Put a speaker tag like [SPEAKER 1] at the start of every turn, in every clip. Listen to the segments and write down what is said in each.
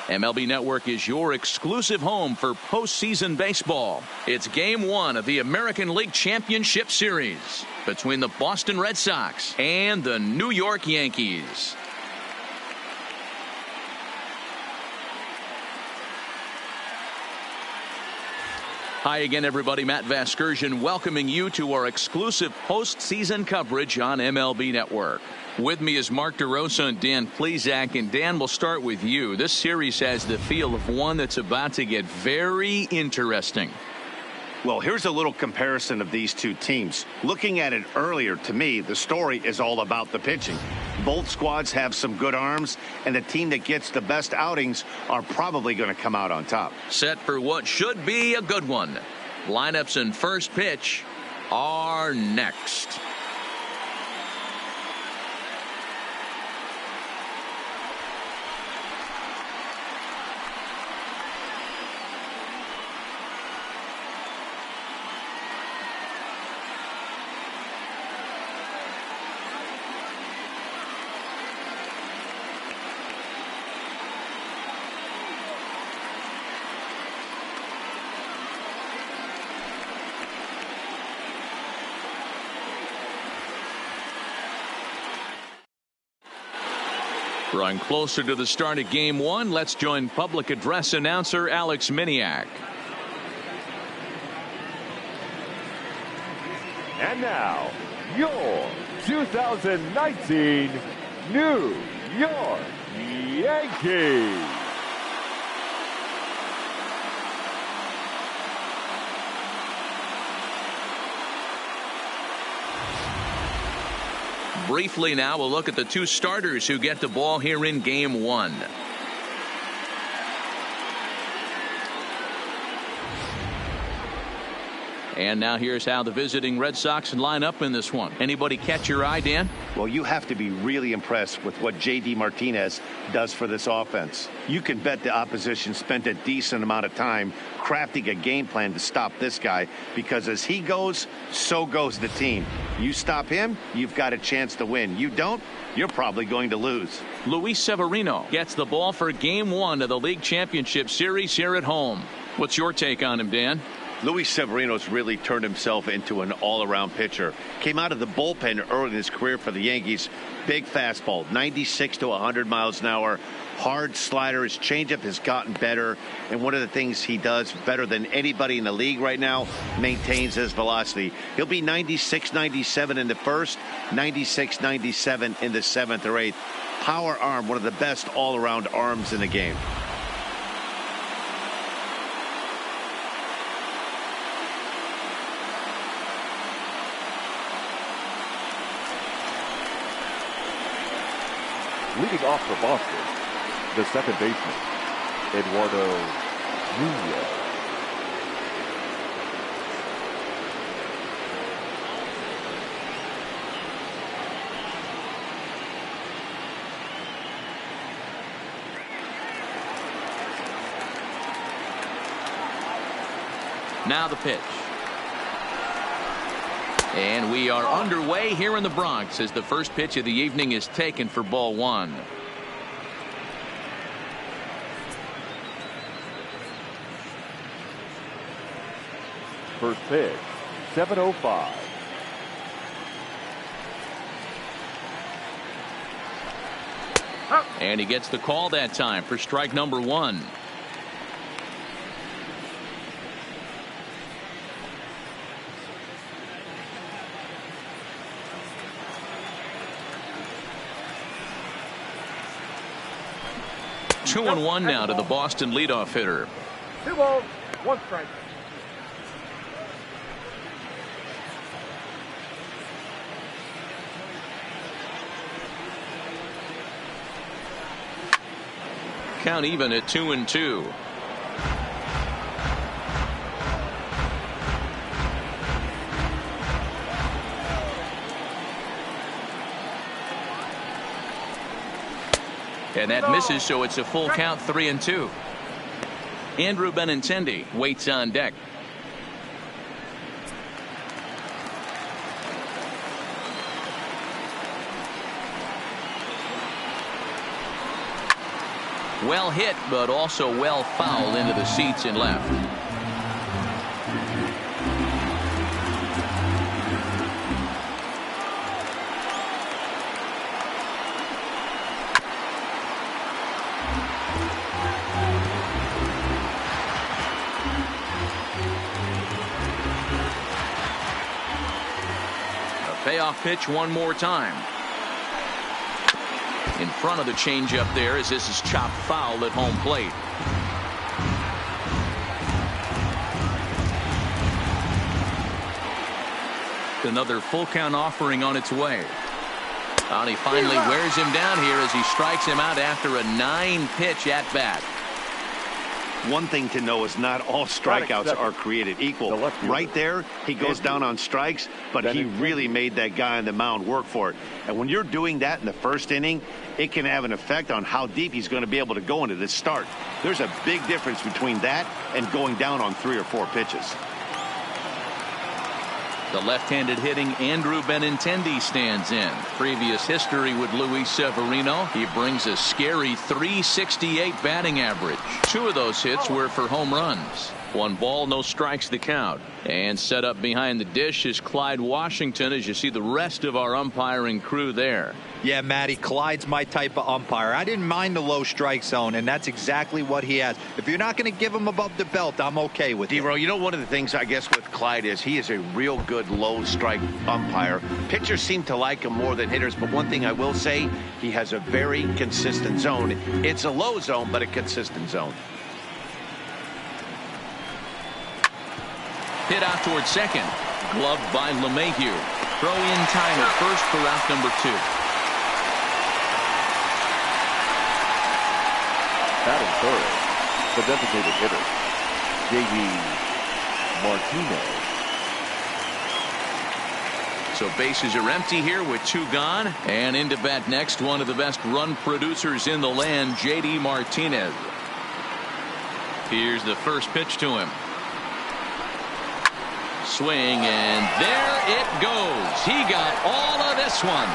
[SPEAKER 1] MLB Network is your exclusive home for postseason baseball. It's Game 1 of the American League Championship Series between the Boston Red Sox and the New York Yankees. Hi again, everybody. Matt Vasgersian welcoming you to our exclusive postseason coverage on MLB Network. With me is Mark DeRosa and Dan Plesac. And Dan, we'll start with you. This series has the feel of one that's about to get very interesting.
[SPEAKER 2] Well, here's a little comparison of these two teams. Looking at it earlier, to me, the story is all about the pitching. Both squads have some good arms, and the team that gets the best outings are probably going to come out on top.
[SPEAKER 1] Set for what should be a good one. Lineups and first pitch are next. Drawing closer to the start of Game 1, let's join public address announcer Alex Miniak.
[SPEAKER 3] And now, your 2019 New York Yankees.
[SPEAKER 1] Briefly now, we'll look at the two starters who get the ball here in Game 1. And now here's how the visiting Red Sox line up in this one. Anybody catch your eye, Dan?
[SPEAKER 2] Well, you have to be really impressed with what J.D. Martinez does for this offense. You can bet the opposition spent a decent amount of time crafting a game plan to stop this guy, because as he goes, so goes the team. You stop him, you've got a chance to win. You don't, you're probably going to lose.
[SPEAKER 1] Luis Severino gets the ball for Game 1 of the League Championship Series here at home. What's your take on him, Dan?
[SPEAKER 2] Luis Severino's really turned himself into an all-around pitcher. Came out of the bullpen early in his career for the Yankees. Big fastball, 96 to 100 miles an hour. Hard slider. His changeup has gotten better. And one of the things he does better than anybody in the league right now, maintains his velocity. He'll be 96, 97 in the first, 96, 97 in the seventh or eighth. Power arm, one of the best all-around arms in the game.
[SPEAKER 3] Leading off for Boston, the second baseman, Eduardo Nunez.
[SPEAKER 1] Now the pitch. And we are underway here in the Bronx as the first pitch of the evening is taken for ball 1.
[SPEAKER 3] First pitch, 7:05.
[SPEAKER 1] And he gets the call that time for strike number 1. Two and 1 now to the Boston leadoff hitter.
[SPEAKER 4] 2 balls, 1 strike.
[SPEAKER 1] Count even at 2-2. And that misses, so it's a full count, 3-2. Andrew Benintendi waits on deck. Well hit, but also well fouled into the seats in left. A payoff pitch one more time. In front of the changeup there as this is chopped foul at home plate. Another full count offering on its way. And he finally wears him down here as he strikes him out after a 9-pitch at bat.
[SPEAKER 2] One thing to know is not all strikeouts are created equal. Right there, he goes down on strikes, but he really made that guy on the mound work for it. And when you're doing that in the first inning, it can have an effect on how deep he's going to be able to go into this start. There's a big difference between that and going down on 3 or 4 pitches.
[SPEAKER 1] The left-handed hitting Andrew Benintendi stands in. Previous history with Luis Severino. He brings a scary .368 batting average. 2 of those hits were for home runs. 1 ball, no strikes the count. And set up behind the dish is Clyde Washington as you see the rest of our umpiring crew there.
[SPEAKER 5] Yeah, Matty, Clyde's my type of umpire. I didn't mind the low strike zone, and that's exactly what he has. If you're not going to give him above the belt, I'm okay with it.
[SPEAKER 2] D-Row, you know, one of the things I guess with Clyde is he is a real good low strike umpire. Pitchers seem to like him more than hitters, but one thing I will say, he has a very consistent zone. It's a low zone, but a consistent zone.
[SPEAKER 1] Hit out towards second. Gloved by LeMahieu. Throw in time at first for out number 2.
[SPEAKER 3] Batting third, the designated hitter, J.D. Martinez.
[SPEAKER 1] So bases are empty here with 2 gone. And into bat next, one of the best run producers in the land, J.D. Martinez. Here's the first pitch to him. Swing, and there it goes. He got all of this one.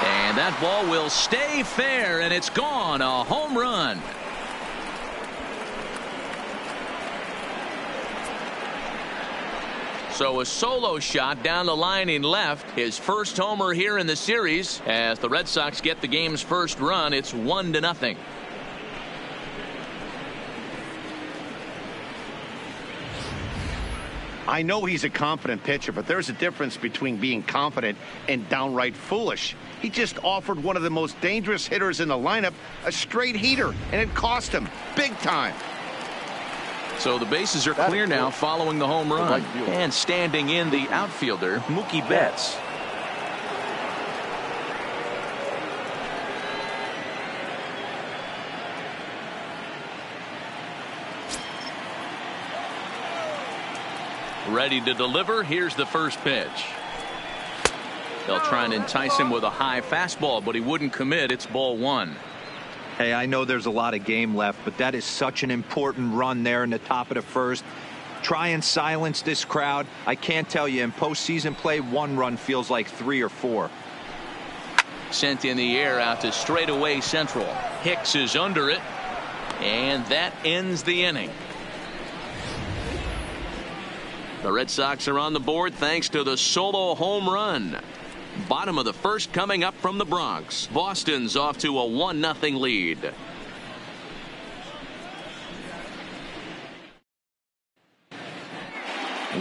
[SPEAKER 1] And that ball will stay fair, and it's gone. A home run. So a solo shot down the line in left. His first homer here in the series. As the Red Sox get the game's first run, it's 1-0.
[SPEAKER 2] I know he's a confident pitcher, but there's a difference between being confident and downright foolish. He just offered one of the most dangerous hitters in the lineup a straight heater, and it cost him big time.
[SPEAKER 1] So the bases are clear now following the home run. And standing in the outfielder, Mookie Betts. Ready to deliver. Here's the first pitch. They'll try and entice him with a high fastball, but he wouldn't commit. It's ball 1.
[SPEAKER 5] Hey, I know there's a lot of game left, but that is such an important run there in the top of the first. Try and silence this crowd. I can't tell you, in postseason play, 1 run feels like 3 or 4.
[SPEAKER 1] Sent in the air out to straightaway central. Hicks is under it, and that ends the inning. The Red Sox are on the board thanks to the solo home run. Bottom of the first coming up from the Bronx. Boston's off to a 1-0 lead.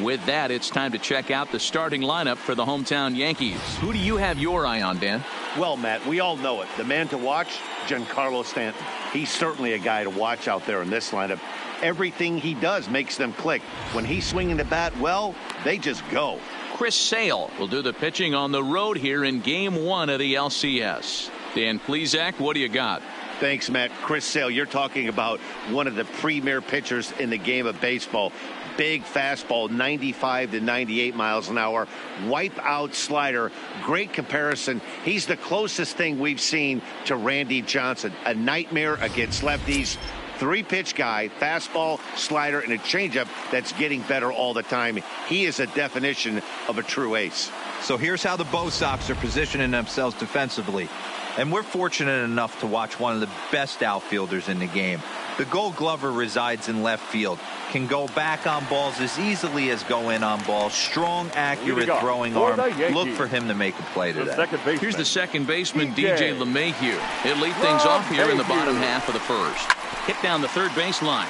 [SPEAKER 1] With that, it's time to check out the starting lineup for the hometown Yankees. Who do you have your eye on, Dan?
[SPEAKER 2] Well, Matt, we all know it. The man to watch, Giancarlo Stanton. He's certainly a guy to watch out there in this lineup. Everything he does makes them click. When he's swinging the bat well, they just go.
[SPEAKER 1] Chris Sale will do the pitching on the road here in Game 1 of the LCS. Dan Plesac, what do you got?
[SPEAKER 2] Thanks, Matt. Chris Sale, you're talking about one of the premier pitchers in the game of baseball. Big fastball, 95 to 98 miles an hour. Wipe out slider. Great comparison. He's the closest thing we've seen to Randy Johnson. A nightmare against lefties. three-pitch guy, fastball, slider, and a changeup that's getting better all the time. He is a definition of a true ace.
[SPEAKER 5] So here's how the Bo Sox are positioning themselves defensively. And we're fortunate enough to watch one of the best outfielders in the game. The Gold Glover resides in left field. Can go back on balls as easily as go in on balls. Strong, accurate throwing arm. Look for him to make a play today.
[SPEAKER 1] Here's the second baseman, DJ LeMahieu. He'll lead things off here in the bottom half of the first. Hit down the third base line.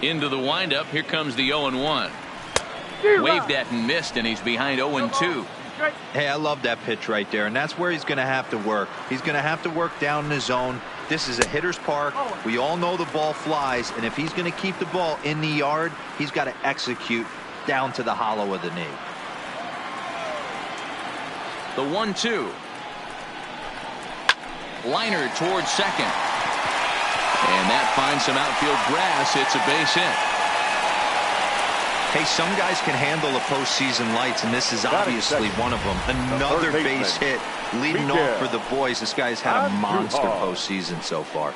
[SPEAKER 1] Into the windup. Here comes the 0-1. Waved at and missed, and he's behind 0-2.
[SPEAKER 5] Hey, I love that pitch right there, and that's where he's going to have to work. He's going to have to work down in the zone. This is a hitter's park. We all know the ball flies, and if he's going to keep the ball in the yard, he's got to execute down to the hollow of the knee.
[SPEAKER 1] The 1-2. Liner towards second. And that finds some outfield grass. It's a base hit.
[SPEAKER 5] Hey, some guys can handle the postseason lights, and this is obviously one of them. Another base hit leading off for the boys. This guy's had a monster postseason so far.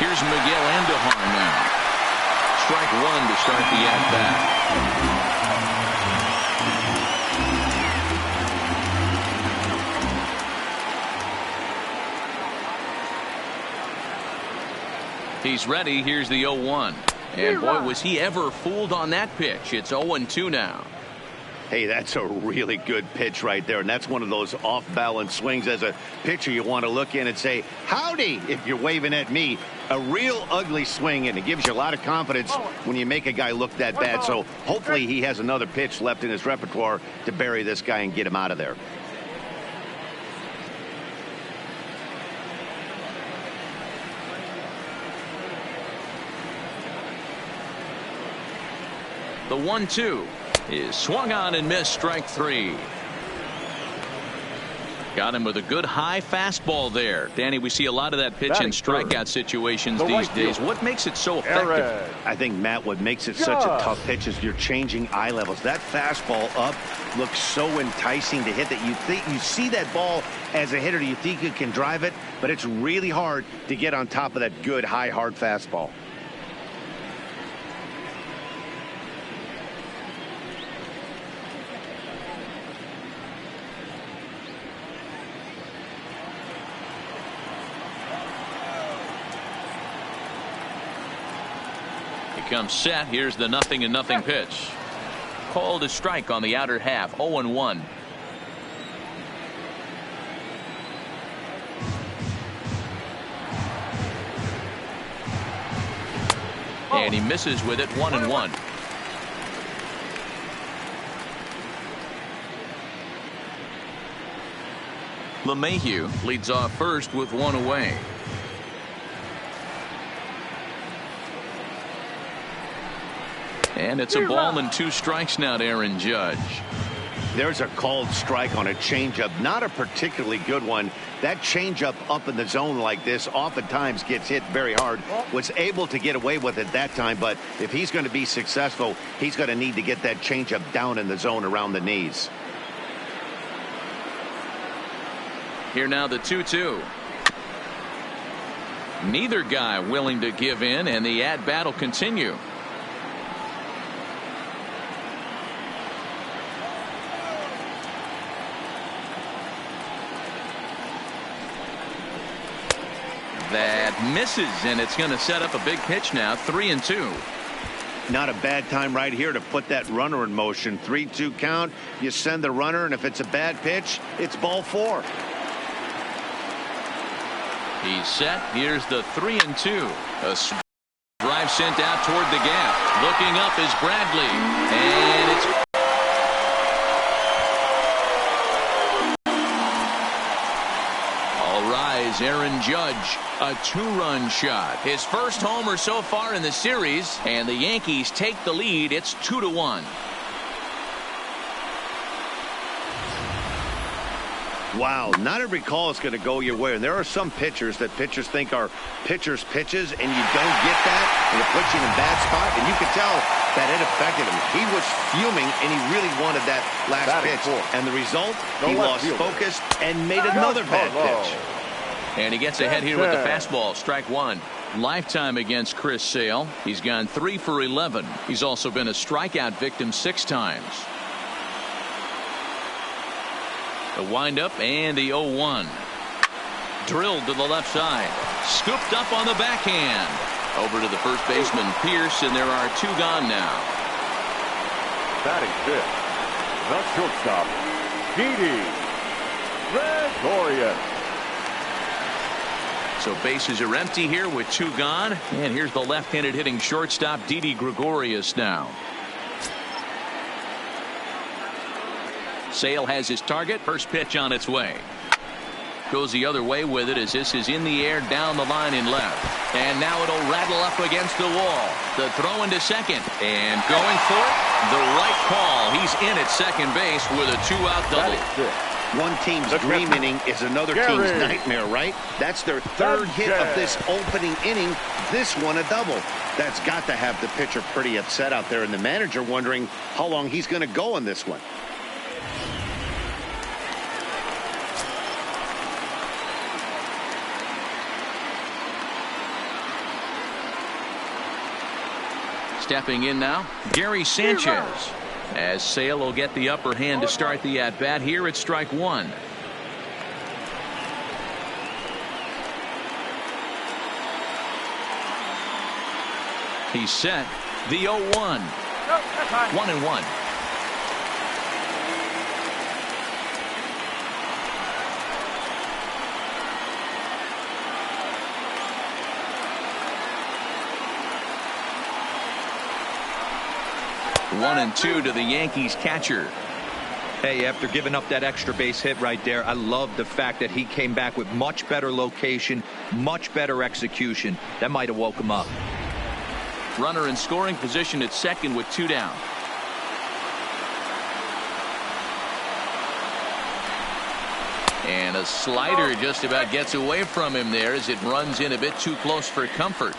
[SPEAKER 1] Here's Miguel Andujar now. Strike one to start the at-bat. He's ready. Here's the 0-1. And boy, was he ever fooled on that pitch. It's 0-2 now.
[SPEAKER 2] Hey, that's a really good pitch right there. And that's one of those off-balance swings. As a pitcher, you want to look in and say, howdy, if you're waving at me. A real ugly swing, and it gives you a lot of confidence when you make a guy look that bad. So hopefully he has another pitch left in his repertoire to bury this guy and get him out of there.
[SPEAKER 1] The 1-2 is swung on and missed. Strike three. Got him with a good high fastball there. Danny, we see a lot of that pitch in strikeout situations these days. What makes it so effective?
[SPEAKER 2] I think, Matt, what makes it such a tough pitch is you're changing eye levels. That fastball up looks so enticing to hit that you see that ball as a hitter. You think you can drive it, but it's really hard to get on top of that good high hard fastball.
[SPEAKER 1] Comes set. Here's the 0-0 pitch. Called a strike on the outer half. 0-1. And he misses with it. 1-1. LeMahieu leads off first with one away. And it's a ball and two strikes now to Aaron Judge.
[SPEAKER 2] There's a called strike on a changeup, not a particularly good one. That changeup up in the zone like this oftentimes gets hit very hard. Was able to get away with it that time, but if he's going to be successful, he's going to need to get that changeup down in the zone around the knees.
[SPEAKER 1] Here now the 2-2. Neither guy willing to give in, and the at-bat will continue. That misses, and it's going to set up a big pitch now. 3-2.
[SPEAKER 2] Not a bad time right here to put that runner in motion. 3-2 count. You send the runner, and if it's a bad pitch, it's ball four.
[SPEAKER 1] He's set. Here's the 3-2. A drive sent out toward the gap. Looking up is Bradley, and it's all rise. Aaron Judge, a two-run shot. His first homer so far in the series, and the Yankees take the lead. It's 2-1.
[SPEAKER 2] Wow, not every call is going to go your way. And there are some pitchers that pitchers think are pitchers' pitches, and you don't get that, and it puts you in a bad spot. And you could tell that it affected him. He was fuming, and he really wanted that last pitch. And the result, he lost focus and made another bad pitch.
[SPEAKER 1] And he gets ahead here with the fastball. Strike one. Lifetime against Chris Sale. He's gone 3 for 11. He's also been a strikeout victim 6 times. The windup and the 0-1. Drilled to the left side. Scooped up on the backhand. Over to the first baseman, Pierce, and there are 2 gone now.
[SPEAKER 3] Batting fifth, the shortstop, Didi Gregorius.
[SPEAKER 1] So bases are empty here with 2 gone. And here's the left-handed hitting shortstop, Didi Gregorius now. Sale has his target. First pitch on its way. Goes the other way with it as this is in the air down the line in left. And now it'll rattle up against the wall. The throw into second. And going for it. The right call. He's in at second base with a 2-out double.
[SPEAKER 2] One team's dream inning is another team's nightmare, right? That's their 3rd hit of this opening inning. This one a double. That's got to have the pitcher pretty upset out there, and the manager wondering how long he's going to go on this one.
[SPEAKER 1] Stepping in now, Gary Sanchez. As Sale will get the upper hand to start the at-bat here at strike one. He's set. The 0-1. 1-1. One and 2 to the Yankees catcher.
[SPEAKER 5] Hey, after giving up that extra base hit right there, I love the fact that he came back with much better location, much better execution. That might have woke him up.
[SPEAKER 1] Runner in scoring position at second with 2 down. And a slider just about gets away from him there as it runs in a bit too close for comfort.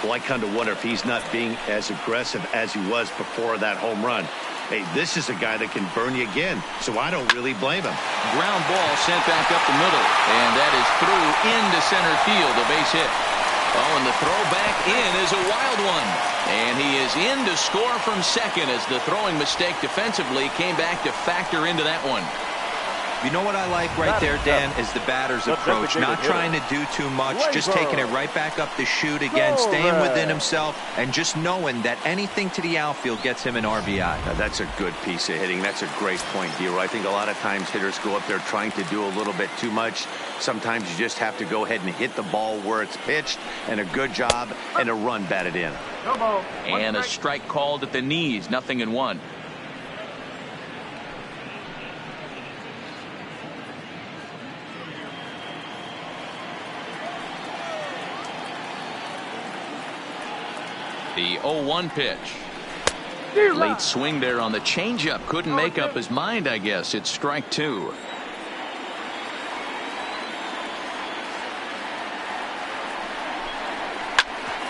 [SPEAKER 2] Well, I kind of wonder if he's not being as aggressive as he was before that home run. Hey, this is a guy that can burn you again, so I don't really blame him.
[SPEAKER 1] Ground ball sent back up the middle, and that is through into center field, a base hit. Oh, and the throw back in is a wild one. And he is in to score from second as the throwing mistake defensively came back to factor into that one.
[SPEAKER 5] You know what I like right there, Dan, is the batter's approach. Not trying to do too much, just taking it right back up the chute again, staying within himself, and just knowing that anything to the outfield gets him an RBI.
[SPEAKER 2] Now, that's a good piece of hitting. That's a great point, Dero. I think a lot of times hitters go up there trying to do a little bit too much. Sometimes you just have to go ahead and hit the ball where it's pitched, and a good job, and a run batted in.
[SPEAKER 1] And a strike called at the knees, 0-1. The 0-1 pitch. Late swing there on the changeup. Couldn't make up his mind, I guess. It's strike 2.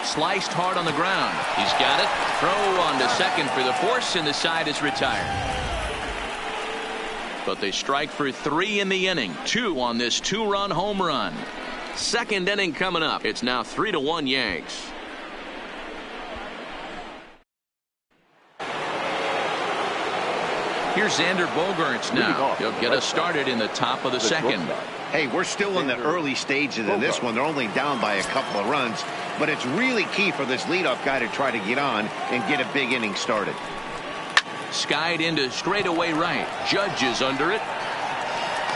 [SPEAKER 1] Sliced hard on the ground. He's got it. Throw on to second for the force, and the side is retired. But they strike for 3 in the inning. 2 on this 2-run home run. Second inning coming up. It's now 3-1 Yanks. Here's Xander Bogaerts now. He'll get us started in the top of the second.
[SPEAKER 2] Hey, we're still in the early stages of this one. They're only down by a couple of runs, but it's really key for this leadoff guy to try to get on and get a big inning started.
[SPEAKER 1] Skied into straightaway right. Judge is under it.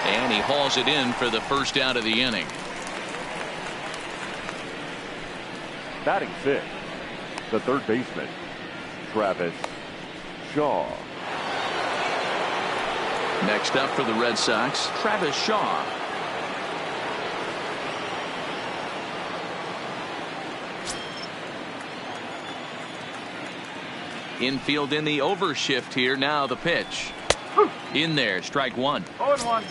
[SPEAKER 1] And he hauls it in for the first out of the inning.
[SPEAKER 3] Batting fifth, the third baseman, Travis Shaw.
[SPEAKER 1] Next up for the Red Sox, Travis Shaw. Infield in the overshift here. Now the pitch. In there, strike 1.
[SPEAKER 4] 0-1.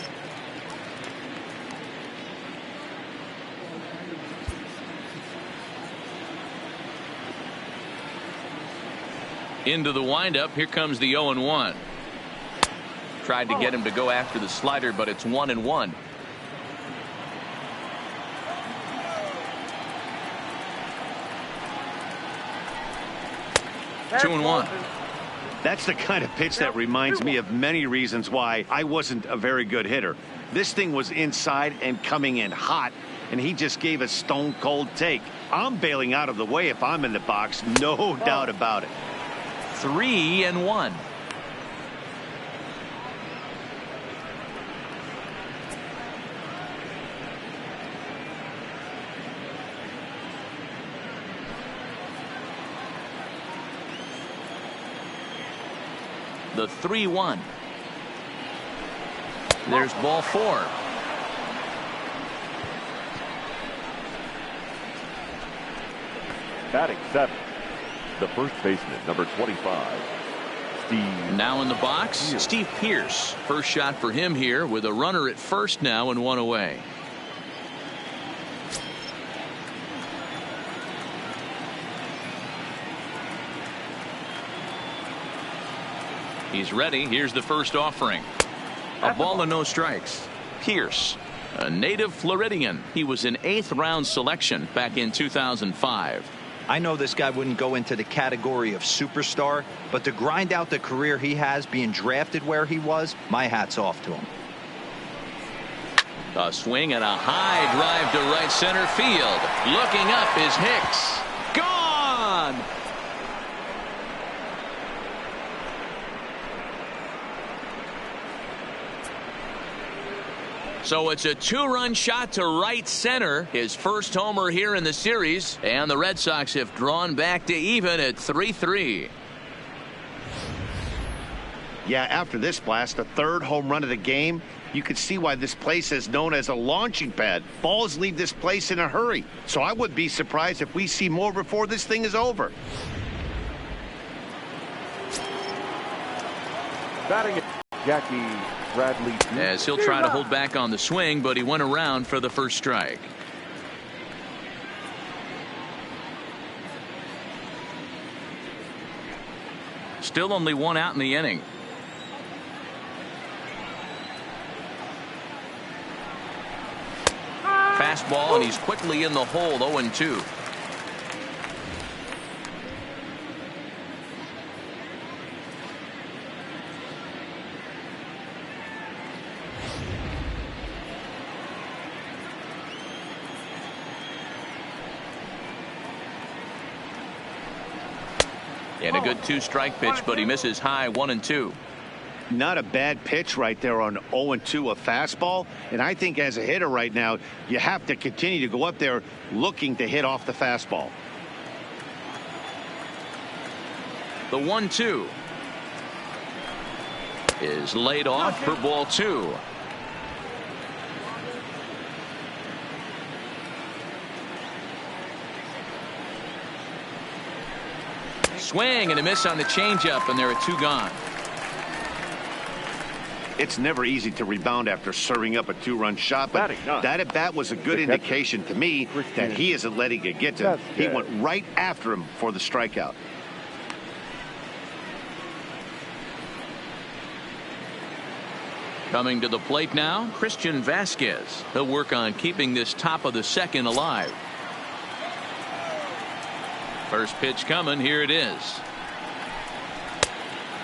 [SPEAKER 1] Into the windup. Here comes the 0-1. Tried to get him to go after the slider, but it's 1-1. Two and one.
[SPEAKER 2] That's the kind of pitch that reminds me of many reasons why I wasn't a very good hitter. This thing was inside and coming in hot, and he just gave a stone cold take. I'm bailing out of the way if I'm in the box, no doubt about it.
[SPEAKER 1] 3-1. The 3-1. There's ball 4.
[SPEAKER 3] Batting 7, the first baseman, number 25, Steve.
[SPEAKER 1] Now in the box,
[SPEAKER 3] Pierce.
[SPEAKER 1] Steve Pierce. First shot for him here with a runner at first now and 1 away. He's ready. Here's the first offering. A ball and no strikes. Pierce, a native Floridian. He was an 8th round selection back in 2005.
[SPEAKER 5] I know this guy wouldn't go into the category of superstar, but to grind out the career he has being drafted where he was, my hat's off to him.
[SPEAKER 1] A swing and a high drive to right center field. Looking up is Hicks. Gone! So it's a 2-run shot to right center. His first homer here in the series. And the Red Sox have drawn back to even at 3-3.
[SPEAKER 2] Yeah, after this blast, the 3rd home run of the game, you could see why this place is known as a launching pad. Balls leave this place in a hurry. So I would be surprised if we see more before this thing is over.
[SPEAKER 3] Batting Jackie Bradley.
[SPEAKER 1] As he'll try to hold back on the swing, but he went around for the first strike. Still only 1 out in the inning. Fastball, and he's quickly in the hole. 0-2. And a good 2-strike pitch, but he misses high. 1-2.
[SPEAKER 2] Not a bad pitch right there on 0-2, a fastball. And I think as a hitter right now, you have to continue to go up there looking to hit off the fastball.
[SPEAKER 1] The 1-2 is laid off for ball 2. Swing and a miss on the changeup, and there are 2 gone.
[SPEAKER 2] It's never easy to rebound after serving up a 2-run shot, but that at bat was a good indication to me that he isn't letting it get to him. He went right after him for the strikeout.
[SPEAKER 1] Coming to the plate now, Christian Vasquez. He'll work on keeping this top of the 2nd alive. First pitch coming. Here it is.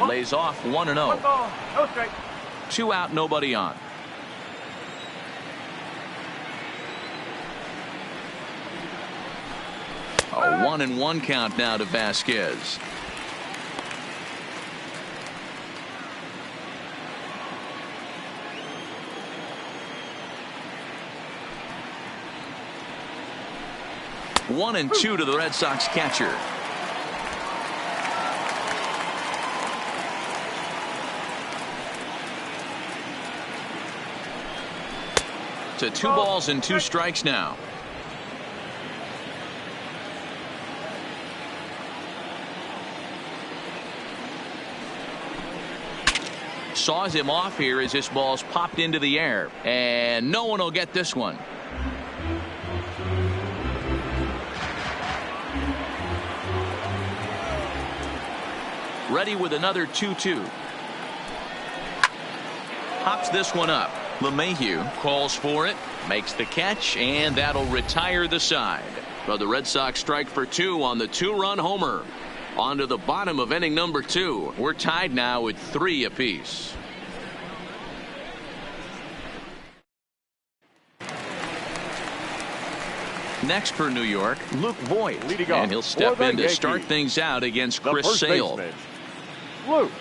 [SPEAKER 1] Lays off 1-0.
[SPEAKER 4] 1 ball, no strike.
[SPEAKER 1] 2 out, nobody on. A 1-1 count now to Vasquez. One and 2 to the Red Sox catcher. To 2 balls and 2 strikes now. Saws him off here as this ball's popped into the air, and no one will get this one. Ready with another 2-2. Pops this one up. LeMahieu calls for it, makes the catch, and that'll retire the side. But the Red Sox strike for 2 on the 2-run homer. On to the bottom of inning number 2. We're tied now with 3 apiece. Next for New York, Luke Voigt, and he'll step in to start things out against Chris Sale.
[SPEAKER 3] Luke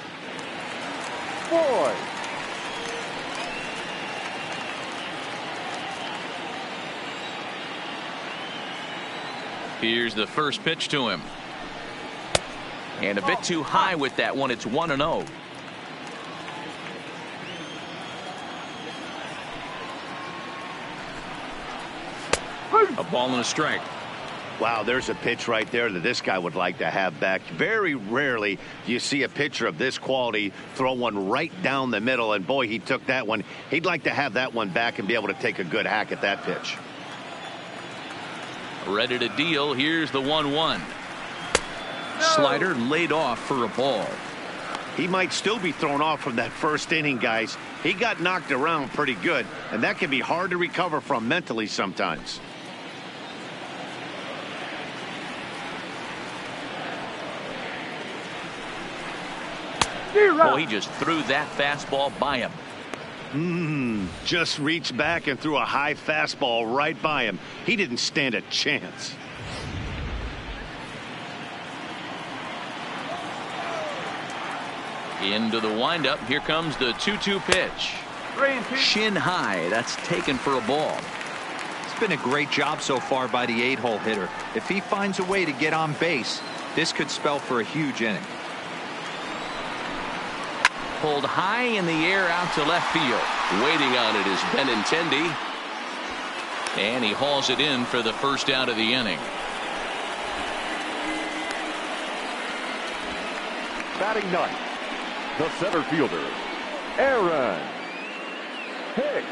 [SPEAKER 3] Voigt.
[SPEAKER 1] Here's the first pitch to him. And a bit too high with that one. It's 1-0. A ball and a strike.
[SPEAKER 2] Wow, there's a pitch right there that this guy would like to have back. Very rarely do you see a pitcher of this quality throw one right down the middle, and boy, he took that one. He'd like to have that one back and be able to take a good hack at that pitch.
[SPEAKER 1] Ready to deal. Here's the 1-1. Slider laid off for a ball.
[SPEAKER 2] He might still be thrown off from that first inning, guys. He got knocked around pretty good, and that can be hard to recover from mentally sometimes.
[SPEAKER 1] Oh, he just threw that fastball by him.
[SPEAKER 2] Just reached back and threw a high fastball right by him. He didn't stand a chance.
[SPEAKER 1] Into the windup. Here comes the 2-2 pitch. Shin high. That's taken for a ball.
[SPEAKER 5] It's been a great job so far by the 8-hole hitter. If he finds a way to get on base, this could spell for a huge inning.
[SPEAKER 1] Pulled high in the air out to left field. Waiting on it is Benintendi. And he hauls it in for the first out of the inning.
[SPEAKER 3] Batting ninth, the center fielder, Aaron Hicks.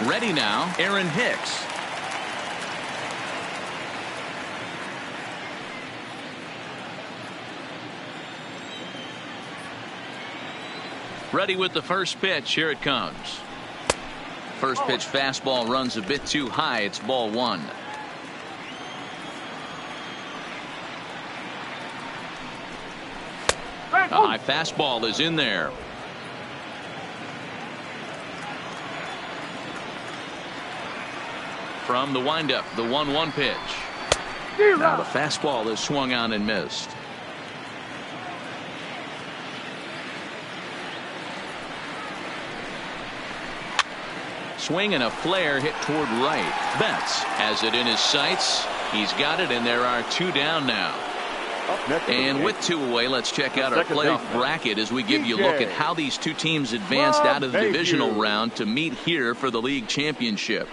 [SPEAKER 1] Ready now, Aaron Hicks. Ready with the first pitch. Here it comes. First pitch fastball runs a bit too high. It's ball 1. A high fastball is in there. From the windup, the 1-1 pitch. Now the fastball is swung on and missed. Swing and a flare hit toward right. Betts has it in his sights. He's got it, and there are 2 down now. And with 2 away, let's check out our playoff bracket as we give you a look at how these 2 teams advanced out of the divisional round to meet here for the league championship.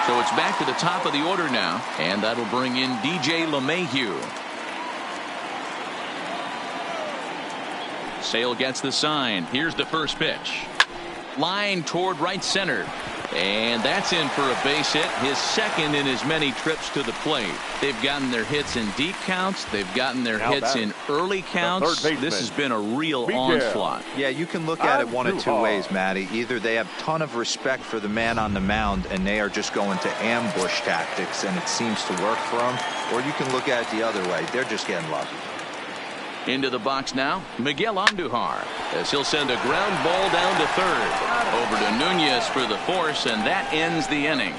[SPEAKER 1] So it's back to the top of the order now, and that'll bring in DJ LeMahieu. Sale gets the sign. Here's the first pitch. Line toward right center. And that's in for a base hit, his second in as many trips to the plate. They've gotten their hits in deep counts. They've gotten their hits in early counts. This has been a real onslaught.
[SPEAKER 5] Yeah, you can look at it one of 2 ways, Matty. Either they have a ton of respect for the man on the mound and they are just going to ambush tactics and it seems to work for them, or you can look at it the other way. They're just getting lucky.
[SPEAKER 1] Into the box now, Miguel Andujar, as he'll send a ground ball down to third. Over to Nunez for the force, and that ends the inning.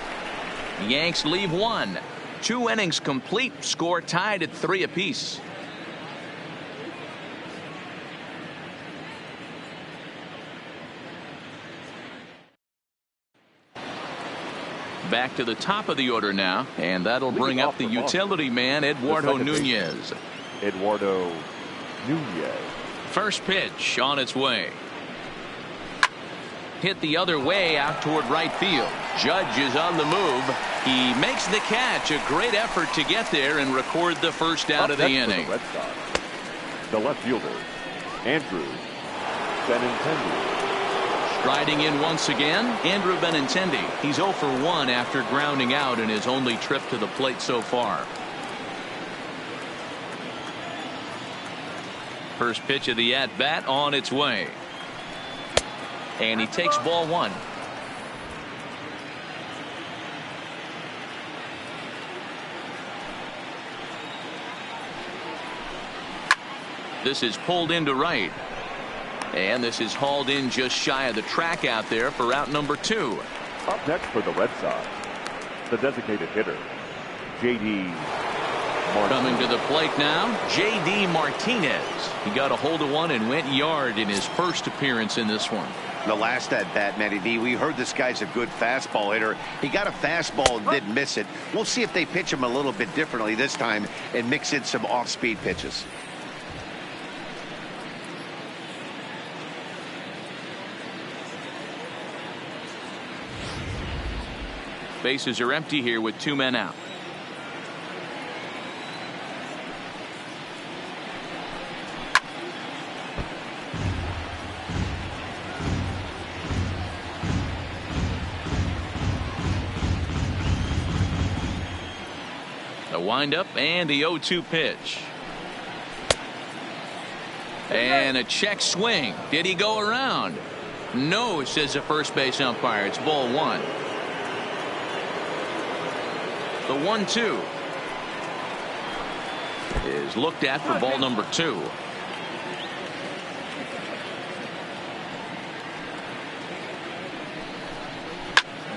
[SPEAKER 1] Yanks leave 1. 2 innings complete, score tied at 3 apiece. Back to the top of the order now, and that'll bring up the utility man, Eduardo Nunez.
[SPEAKER 3] Eduardo Nunez.
[SPEAKER 1] First pitch on its way. Hit the other way out toward right field. Judge is on the move. He makes the catch. A great effort to get there and record the first out of the inning.
[SPEAKER 3] The Red Sox, the left fielder, Andrew Benintendi
[SPEAKER 1] Striding in once again, Andrew Benintendi. He's 0 for 1 after grounding out in his only trip to the plate so far. First pitch of the at-bat on its way. And he takes ball 1. This is pulled into right. And this is hauled in just shy of the track out there for out number 2.
[SPEAKER 3] Up next for the Red Sox, the designated hitter, J.D.
[SPEAKER 1] Coming to the plate now, J.D. Martinez. He got a hold of one and went yard in his first appearance in this one.
[SPEAKER 2] The last at bat, Matty D, we heard this guy's a good fastball hitter. He got a fastball and didn't miss it. We'll see if they pitch him a little bit differently this time and mix in some off-speed pitches.
[SPEAKER 1] Bases are empty here with 2 men out. The windup and the 0-2 pitch. And a check swing. Did he go around? No, says the first base umpire. It's ball 1. The 1-2 is looked at for ball number 2.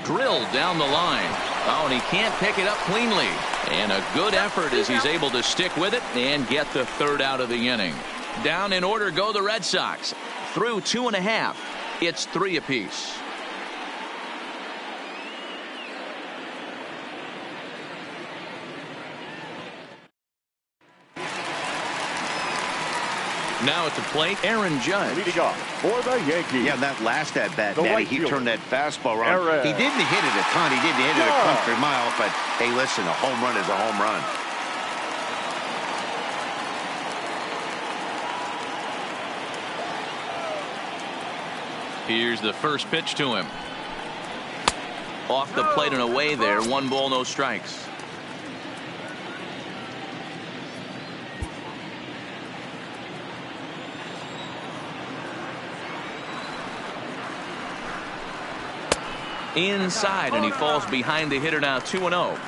[SPEAKER 1] Drilled down the line. Oh, and he can't pick it up cleanly. And a good effort as he's able to stick with it and get the 3rd out of the inning. Down in order go the Red Sox. Through 2.5. It's 3 apiece. Now at the plate, Aaron Judge.
[SPEAKER 3] Leading off for the Yankees.
[SPEAKER 2] Yeah, that last at bat,
[SPEAKER 3] The
[SPEAKER 2] Matty,
[SPEAKER 3] right
[SPEAKER 2] he
[SPEAKER 3] fielder,
[SPEAKER 2] turned that fastball around.
[SPEAKER 3] Aaron.
[SPEAKER 2] He didn't hit it a ton. He didn't hit it a country mile. But hey, listen, a home run is a home run.
[SPEAKER 1] Here's the first pitch to him. Off the plate and away there. 1 ball, no strikes. Inside, and he falls behind the hitter now. 2-0.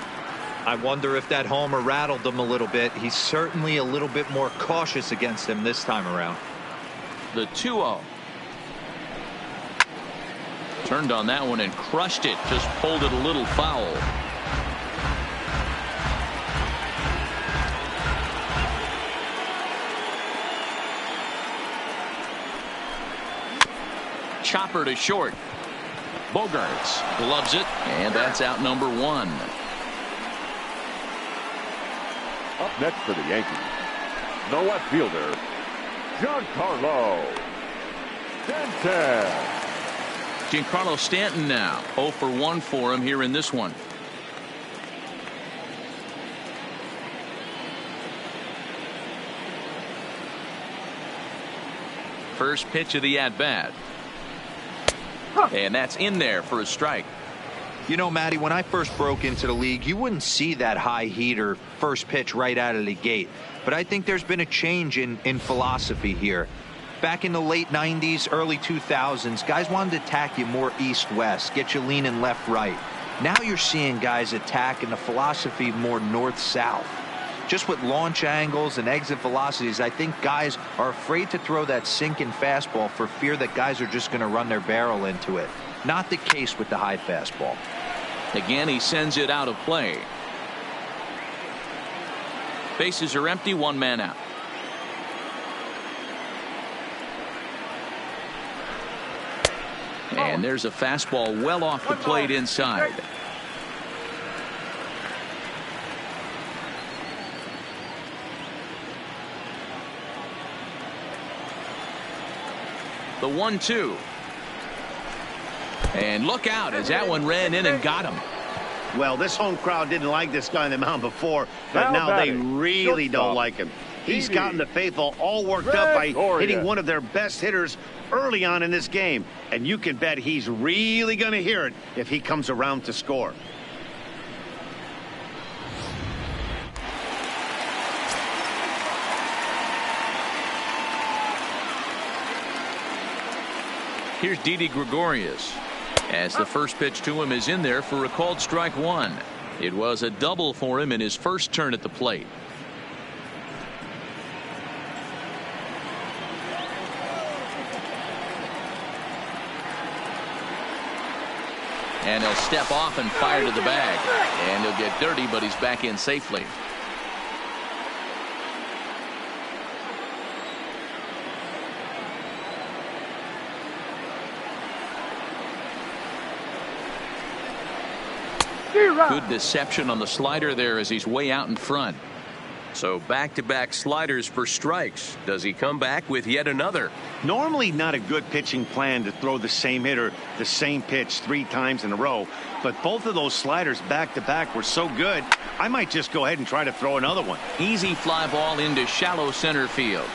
[SPEAKER 5] I wonder if that homer rattled him a little bit. He's certainly a little bit more cautious against him this time around.
[SPEAKER 1] The 2-0. Turned on that one and crushed it. Just pulled it a little foul. Chopper to short. Bogarts gloves it, and that's out number 1.
[SPEAKER 3] Up next for the Yankees, the left fielder, Giancarlo Stanton.
[SPEAKER 1] Giancarlo Stanton now 0 for 1 for him here in this one. First pitch of the at-bat. And that's in there for a strike.
[SPEAKER 5] You know, Matty, when I first broke into the league, you wouldn't see that high heater first pitch right out of the gate. But I think there's been a change in philosophy here. Back in the late 90s, early 2000s, guys wanted to attack you more east-west, get you leaning left-right. Now you're seeing guys attack in the philosophy more north-south. Just with launch angles and exit velocities, I think guys are afraid to throw that sinking fastball for fear that guys are just going to run their barrel into it. Not the case with the high fastball.
[SPEAKER 1] Again, he sends it out of play. Bases are empty, 1 man out. And there's a fastball well off the plate inside. The 1-2. And look out as that one ran in and got him.
[SPEAKER 2] Well, this home crowd didn't like this guy on the mound before, but now they really don't like him. He's gotten the faithful all worked up by hitting one of their best hitters early on in this game. And you can bet he's really going to hear it if he comes around to score.
[SPEAKER 1] Here's Didi Gregorius, as the first pitch to him is in there for a called strike one. It was a double for him in his first turn at the plate. And he'll step off and fire to the bag. And he'll get dirty, but he's back in safely. Good deception on the slider there as he's way out in front. So back-to-back sliders for strikes. Does he come back with yet another?
[SPEAKER 2] Normally not a good pitching plan to throw the same hitter the same pitch 3 times in a row. But both of those sliders back-to-back were so good, I might just go ahead and try to throw another one.
[SPEAKER 1] Easy fly ball into shallow center field.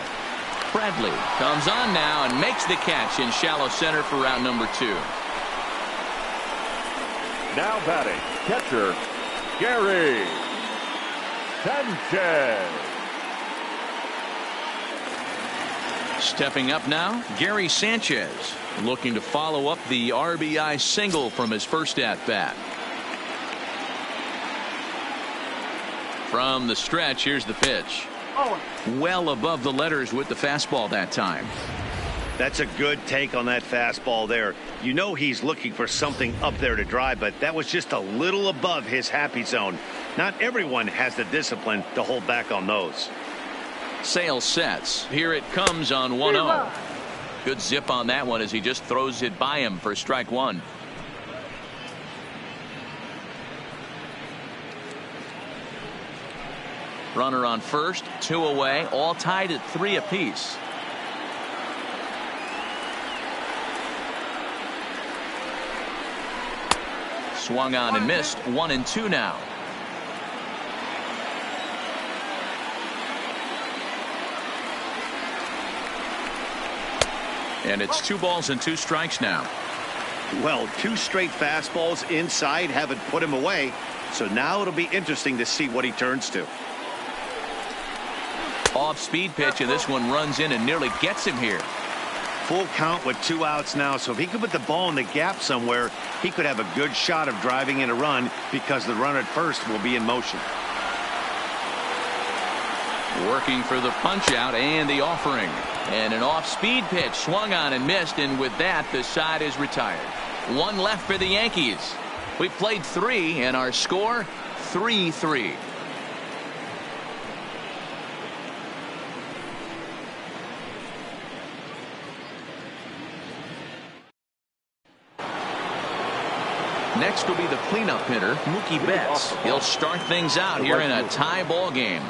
[SPEAKER 1] Bradley comes on now and makes the catch in shallow center for round number 2.
[SPEAKER 3] Now batting, catcher, Gary Sanchez.
[SPEAKER 1] Stepping up now, Gary Sanchez, looking to follow up the RBI single from his first at-bat. From the stretch, here's the pitch. Well above the letters with the fastball that time.
[SPEAKER 2] That's a good take on that fastball there. You know he's looking for something up there to drive, but that was just a little above his happy zone. Not everyone has the discipline to hold back on those.
[SPEAKER 1] Sale sets. Here it comes on 1-0. Good zip on that one as he just throws it by him for strike one. Runner on first, 2 away, all tied at 3 apiece. Swung on and missed. 1-2 now. And it's 2 balls and 2 strikes now.
[SPEAKER 2] Well, 2 straight fastballs inside haven't put him away. So now it'll be interesting to see what he turns to.
[SPEAKER 1] Off speed pitch, and this one runs in and nearly gets him here.
[SPEAKER 2] Full count with 2 outs now, so if he could put the ball in the gap somewhere, he could have a good shot of driving in a run because the runner at first will be in motion.
[SPEAKER 1] Working for the punch out and the offering, and an off speed pitch swung on and missed, and with that the side is retired. 1 left for the Yankees. We played 3 and our score 3-3. Next will be the cleanup hitter, Mookie Betts. He'll start things out here in a tie ball game.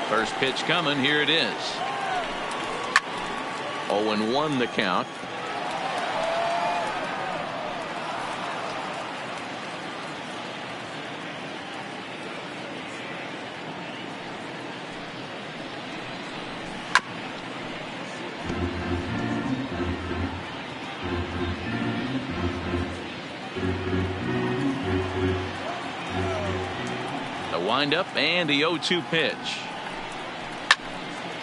[SPEAKER 1] First pitch coming. Here it is. 0-1 the count. Up and the 0-2 pitch.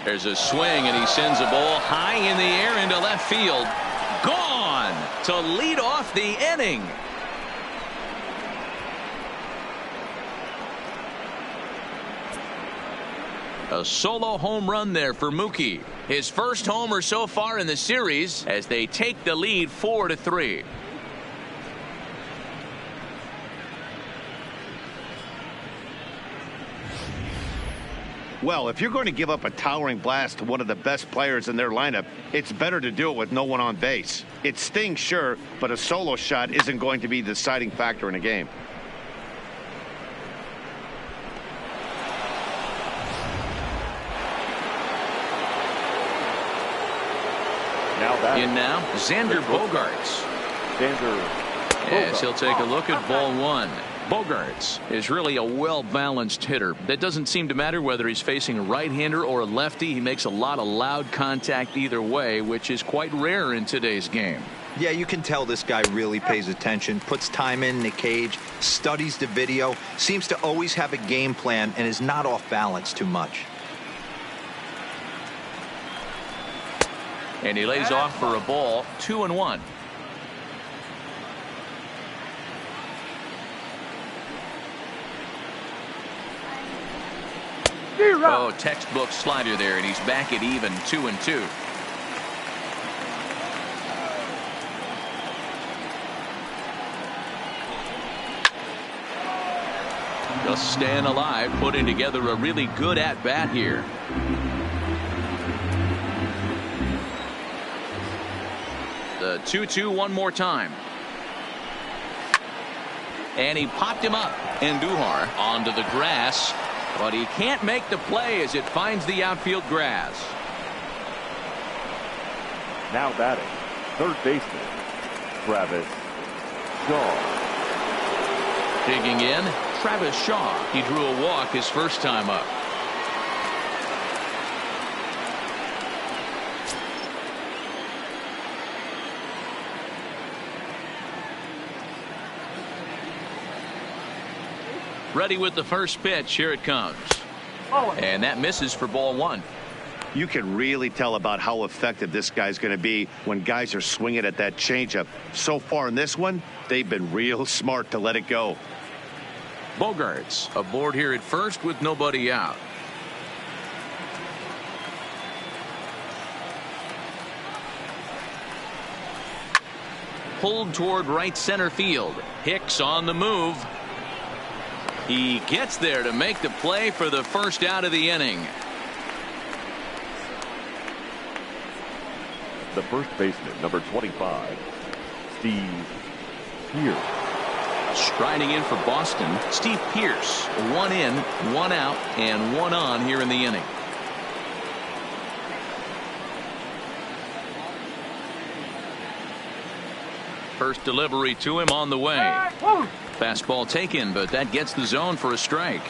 [SPEAKER 1] There's a swing and he sends a ball high in the air into left field. Gone to lead off the inning. A solo home run there for Mookie. His first homer so far in the series as they take the lead 4-3.
[SPEAKER 2] Well, if you're going to give up a towering blast to one of the best players in their lineup, it's better to do it with no one on base. It stings, sure, but a solo shot isn't going to be the deciding factor in a game.
[SPEAKER 1] In now, Xander Bogaerts.
[SPEAKER 3] Xander
[SPEAKER 1] Yes, he'll take a look at ball 1. Bogarts is really a well-balanced hitter. That doesn't seem to matter whether he's facing a right-hander or a lefty. He makes a lot of loud contact either way, which is quite rare in today's game.
[SPEAKER 5] Yeah, you can tell this guy really pays attention, puts time in the cage, studies the video, seems to always have a game plan, and is not off balance too much.
[SPEAKER 1] And he lays off for a ball, 2-1. Oh, textbook slider there, and he's back at even, 2-2. Just staying alive, putting together a really good at-bat here. The 2-2 one more time. And he popped him up. Andujar onto the grass. But he can't make the play as it finds the outfield grass.
[SPEAKER 3] Now batting, third baseman, Travis Shaw.
[SPEAKER 1] Digging in, Travis Shaw. He drew a walk his first time up. Ready with the first pitch. Here it comes. And that misses for ball one.
[SPEAKER 2] You can really tell about how effective this guy's going to be when guys are swinging at that changeup. So far in this one, they've been real smart to let it go.
[SPEAKER 1] Bogarts aboard here at first with nobody out. Pulled toward right center field. Hicks on the move. He gets there to make the play for the first out of the inning.
[SPEAKER 3] The first baseman, number 25, Steve Pierce.
[SPEAKER 1] Striding in for Boston, Steve Pierce. One in, one out, and one on here in the inning. First delivery to him on the way. Fastball taken, but that gets the zone for a strike.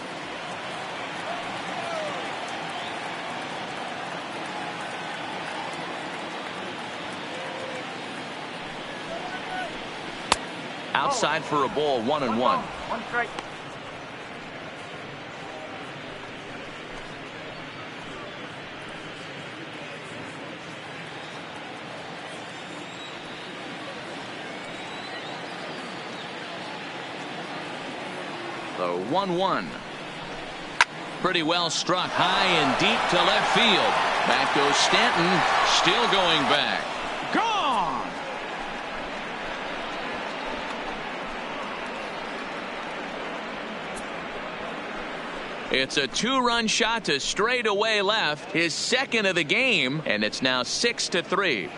[SPEAKER 1] Outside for a ball, 1-1.
[SPEAKER 4] One strike.
[SPEAKER 1] The 1-1. Pretty well struck high and deep to left field. Back goes Stanton, still going back. Gone. It's a two-run shot to straightaway left, his second of the game, and it's now 6-3.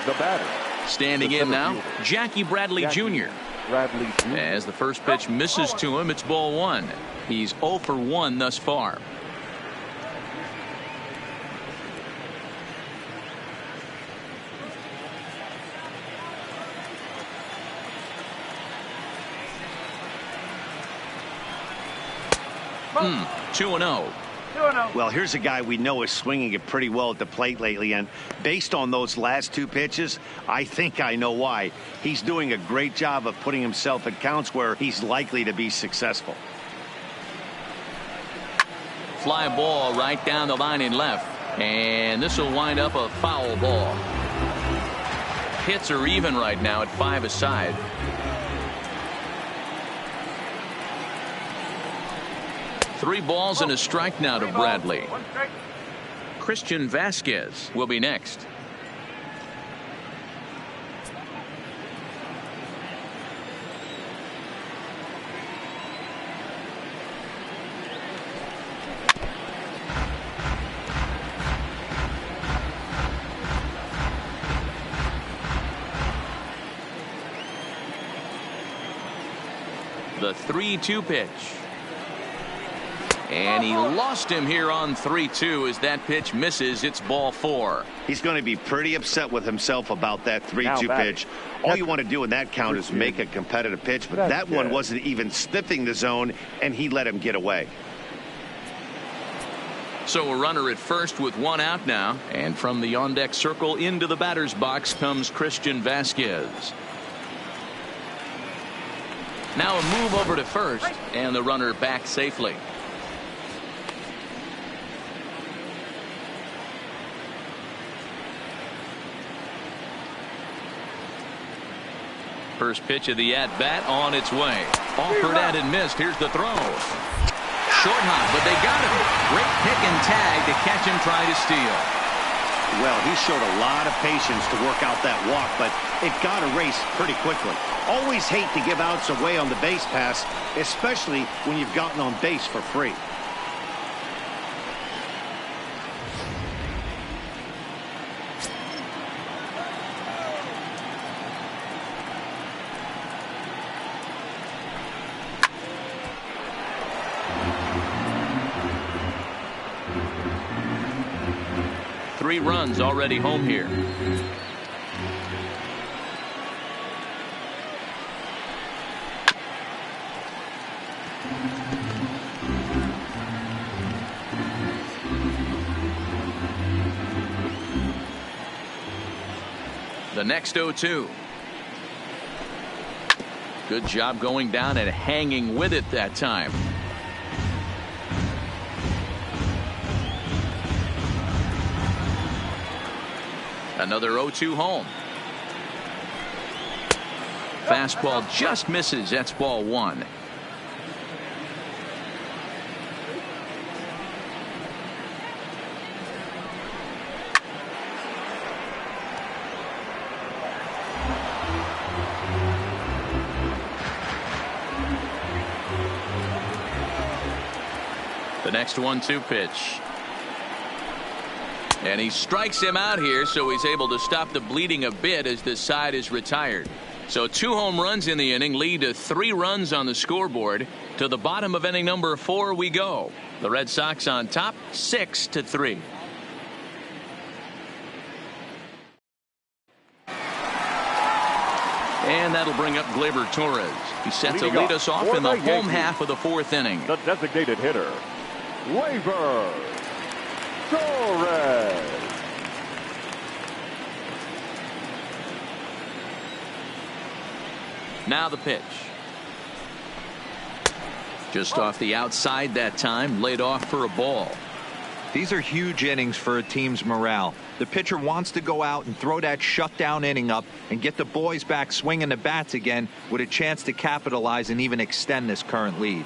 [SPEAKER 3] The batter.
[SPEAKER 1] Standing in now, Jackie Bradley Jr.
[SPEAKER 3] Bradley Jr.
[SPEAKER 1] As the first pitch misses to him, it's ball one. He's 0 for 1 thus far. Hmm. 2-0.
[SPEAKER 2] Well, here's a guy we know is swinging it pretty well at the plate lately, and based on those last two pitches, I think I know why. He's doing a great job of putting himself in counts where he's likely to be successful.
[SPEAKER 1] Fly ball right down the line and left, and this will wind up a foul ball. Hits are even right now at 5 aside. Three balls and a strike now to Bradley. Christian Vasquez will be next. The 3-2 pitch. And he lost him here on 3-2 as that pitch misses. It's ball 4.
[SPEAKER 2] He's going to be pretty upset with himself about that 3-2 pitch. All you want to do in that count is make a competitive pitch, but that one wasn't even sniffing the zone, and he let him get away.
[SPEAKER 1] So a runner at first with 1 out now. And from the on-deck circle into the batter's box comes Christian Vasquez. Now a move over to first, and the runner back safely. First pitch of the at-bat on its way. Offered and missed. Here's the throw. Short hop, but they got him. Great pick and tag to catch him trying to steal.
[SPEAKER 2] Well, he showed a lot of patience to work out that walk, but it got erased pretty quickly. Always hate to give outs away on the base pass, especially when you've gotten on base for free.
[SPEAKER 1] Three runs already home here. The next 0-2. Good job going down and hanging with it that time. Another 0-2 home. Fastball just misses. That's ball 1. The next 1-2 pitch. And he strikes him out here, so he's able to stop the bleeding a bit as this side is retired. So 2 home runs in the inning lead to 3 runs on the scoreboard. To the bottom of inning number 4 we go. The Red Sox on top 6-3. And that'll bring up Gleyber Torres. He's set to lead us off in the home half of the 4th inning.
[SPEAKER 3] The designated hitter, Gleyber Torres.
[SPEAKER 1] Now the pitch. Just off the outside that time, laid off for a ball.
[SPEAKER 5] These are huge innings for a team's morale. The pitcher wants to go out and throw that shutdown inning up and get the boys back swinging the bats again with a chance to capitalize and even extend this current lead.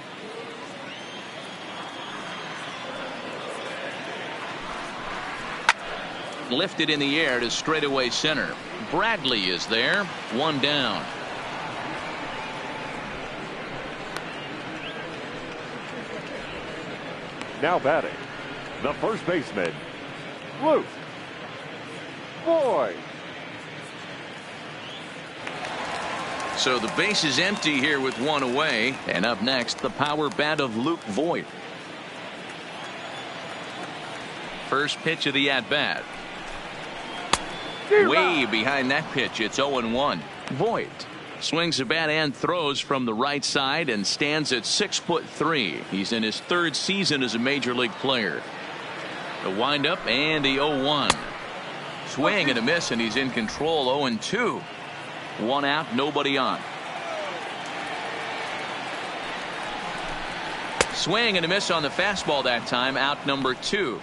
[SPEAKER 1] Lifted in the air to straightaway center. Bradley is there. 1 down.
[SPEAKER 3] Now batting, the first baseman, Luke Voit.
[SPEAKER 1] So the base is empty here with 1 away. And up next, the power bat of Luke Voit. First pitch of the at-bat. Way behind that pitch. It's 0-1. Voit swings the bat and throws from the right side and stands at 6'3". He's in his 3rd season as a major league player. The windup and the 0-1. Swing and a miss, and he's in control. 0-2. 1 out, nobody on. Swing and a miss on the fastball that time. Out number 2.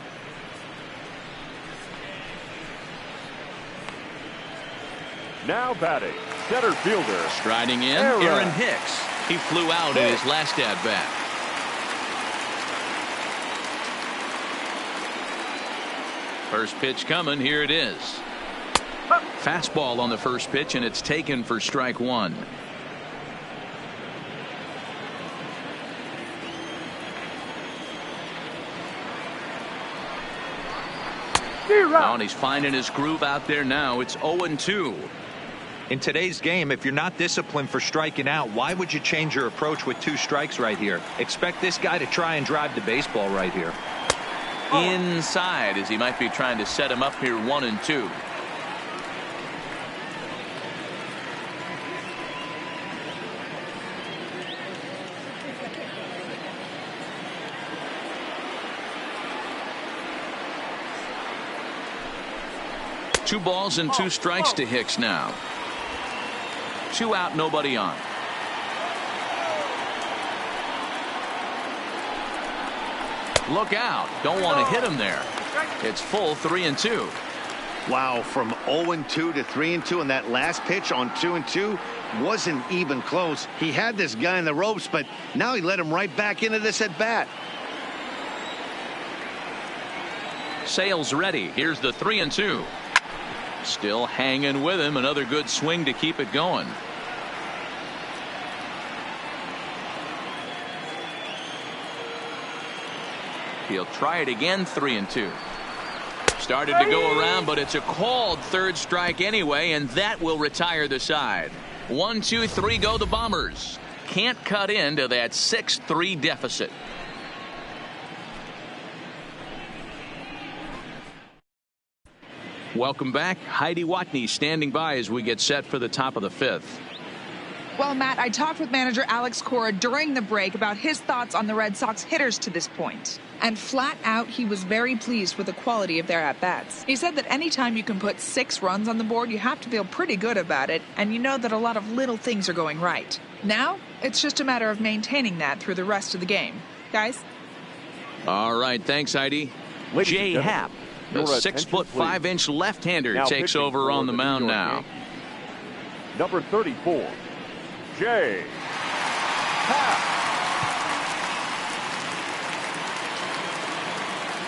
[SPEAKER 3] Now batting, center fielder,
[SPEAKER 1] striding in, Aaron Hicks. He flew out in his last at bat. First pitch coming. Here it is. Fastball on the first pitch, and it's taken for strike 1. Oh, and he's finding his groove out there now. It's 0-2.
[SPEAKER 5] In today's game, if you're not disciplined for striking out, why would you change your approach with 2 strikes right here? Expect this guy to try and drive the baseball right here.
[SPEAKER 1] Inside, as he might be trying to set him up here 1-2. Two balls and 2 strikes to Hicks now. 2 out, nobody on. Look out. Don't want to hit him there. It's full 3-2.
[SPEAKER 2] Wow, from 0-2 to 3-2, and that last pitch on 2-2 wasn't even close. He had this guy in the ropes, but now he let him right back into this at bat.
[SPEAKER 1] Sale's ready. Here's the 3-2. Still hanging with him. Another good swing to keep it going. He'll try it again. 3-2. Started to go around, but it's a called 3rd strike anyway, and that will retire the side. 1, 2, 3 go the Bombers. Can't cut into that 6-3 deficit. Welcome back. Heidi Watney standing by as we get set for the top of the 5th.
[SPEAKER 6] Well, Matt, I talked with manager Alex Cora during the break about his thoughts on the Red Sox hitters to this point. And flat out, he was very pleased with the quality of their at-bats. He said that anytime you can put 6 runs on the board, you have to feel pretty good about it, and you know that a lot of little things are going right. Now, it's just a matter of maintaining that through the rest of the game. Guys?
[SPEAKER 1] All right, thanks, Heidi. Jay Happ, the 6'5" left-hander, takes over on the mound now.
[SPEAKER 3] Number 34, Jay Happ.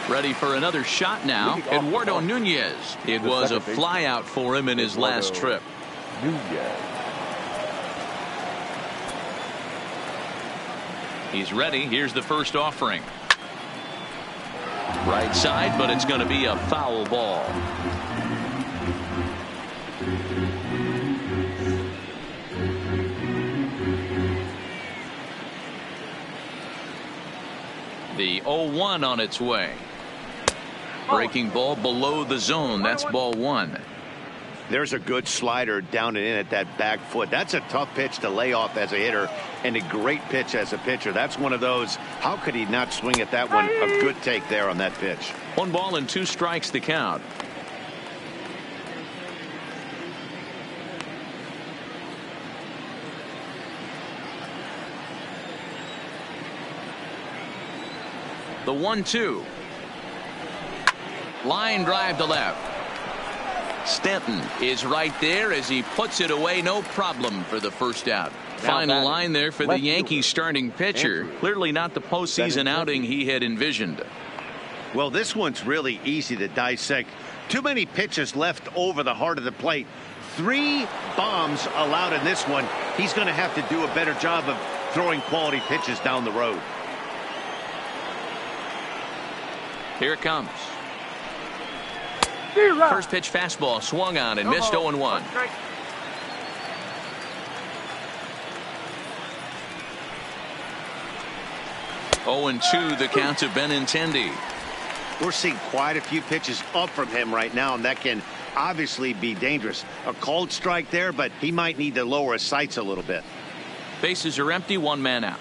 [SPEAKER 1] Ready for another shot now. Eduardo Nunez. It was a flyout for him in his last trip. He's ready. Here's the first offering. Right side, but it's going to be a foul ball. The 0-1 on its way. Breaking ball below the zone. That's ball 1.
[SPEAKER 2] There's a good slider down and in at that back foot. That's a tough pitch to lay off as a hitter, and a great pitch as a pitcher. That's one of those. How could he not swing at that one? A good take there on that pitch.
[SPEAKER 1] 1 ball and 2 strikes to count. The 1-2. Line drive to left. Stanton is right there as he puts it away. No problem for the first out. Final line there for the Yankees starting pitcher. Clearly not the postseason outing he had envisioned.
[SPEAKER 2] Well, this one's really easy to dissect. Too many pitches left over the heart of the plate. 3 bombs allowed in this one. He's going to have to do a better job of throwing quality pitches down the road.
[SPEAKER 1] Here it comes. First pitch fastball swung on and missed. 0-1. Oh, 2 the count to Benintendi.
[SPEAKER 2] We're seeing quite a few pitches up from him right now, and that can obviously be dangerous. A called strike there, but he might need to lower his sights a little bit.
[SPEAKER 1] Bases are empty. 1 man out.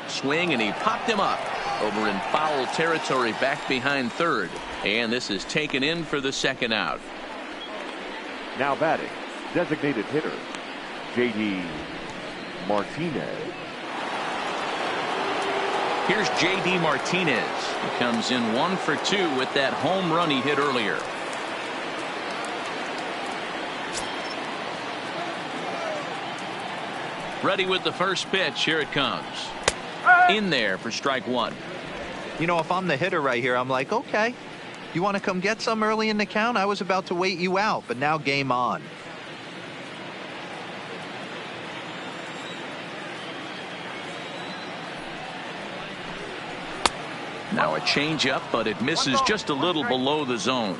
[SPEAKER 1] Swing, and he popped him up over in foul territory back behind third, and this is taken in for the second out.
[SPEAKER 3] Now batting, designated hitter J.D. Martinez.
[SPEAKER 1] Here's J.D. Martinez. He comes in 1 for 2 with that home run he hit earlier. Ready with the first pitch. Here it comes. In there for strike 1.
[SPEAKER 5] You know, if I'm the hitter right here, I'm like, okay, you want to come get some early in the count? I was about to wait you out, but now game on.
[SPEAKER 1] Now a changeup, but it misses just a little below the zone.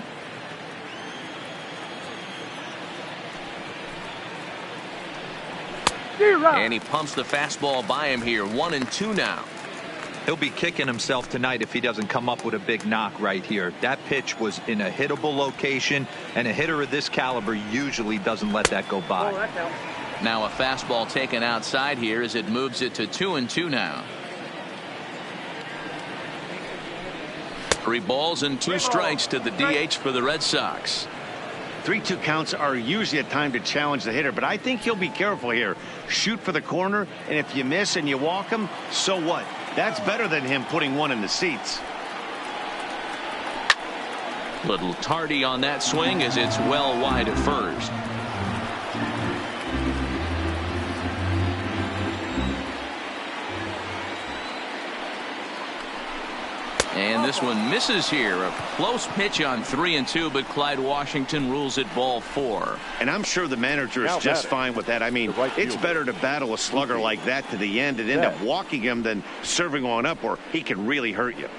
[SPEAKER 1] And he pumps the fastball by him here. 1-2 now.
[SPEAKER 5] He'll be kicking himself tonight if he doesn't come up with a big knock right here. That pitch was in a hittable location, and a hitter of this caliber usually doesn't let that go by.
[SPEAKER 1] Now a fastball taken outside here as it moves it to 2-2 now. 3 balls and 2 strikes to the DH for the Red Sox.
[SPEAKER 2] 3-2 counts are usually a time to challenge the hitter, but I think he'll be careful here. Shoot for the corner, and if you miss and you walk him, so what? That's better than him putting one in the seats.
[SPEAKER 1] Little tardy on that swing as it's well wide at first. And this one misses here. A close pitch on 3-2, but Clyde Washington rules it ball 4.
[SPEAKER 2] And I'm sure the manager is just fine with that. I mean, it's better to battle a slugger like that to the end and end up walking him than serving on up where he can really hurt you.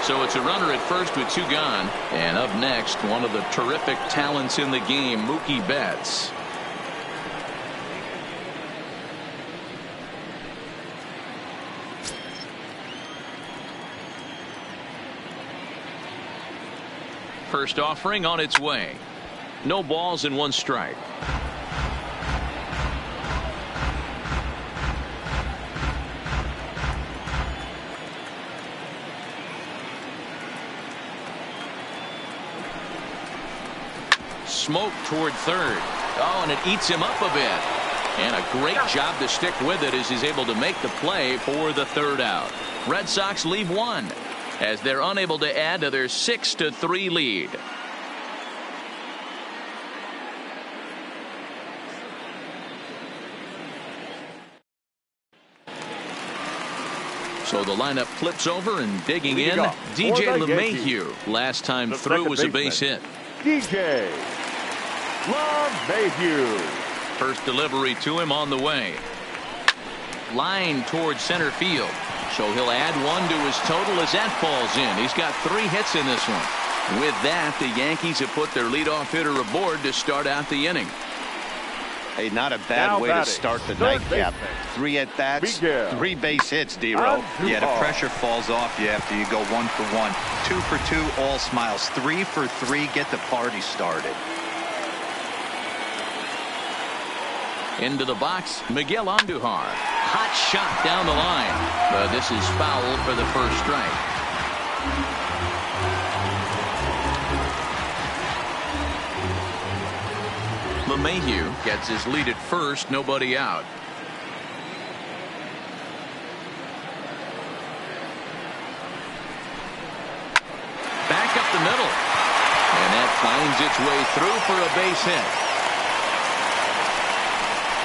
[SPEAKER 1] So it's a runner at first with 2 gone. And up next, one of the terrific talents in the game, Mookie Betts. First offering on its way. No balls and 1 strike. Smoke toward third. Oh, and it eats him up a bit. And a great job to stick with it as he's able to make the play for the 3rd out. Red Sox leave 1. As they're unable to add to their 6-3 lead. So the lineup flips over and digging in. DJ LeMahieu. Last time through was a base hit.
[SPEAKER 3] DJ LeMahieu.
[SPEAKER 1] First delivery to him on the way. Line towards center field. So he'll add 1 to his total as that falls in. He's got 3 hits in this one. With that, the Yankees have put their leadoff hitter aboard to start out the inning.
[SPEAKER 2] Hey, not a bad way to start the nightcap. 3 at-bats, 3 base hits, D-Row.
[SPEAKER 5] Yeah, the pressure falls off you after you go 1 for 1. 2 for 2, all smiles. 3 for 3, get the party started.
[SPEAKER 1] Into the box, Miguel Andujar. Hot shot down the line. But this is foul for the first strike. LeMahieu gets his lead at first, nobody out. Back up the middle. And that finds its way through for a base hit.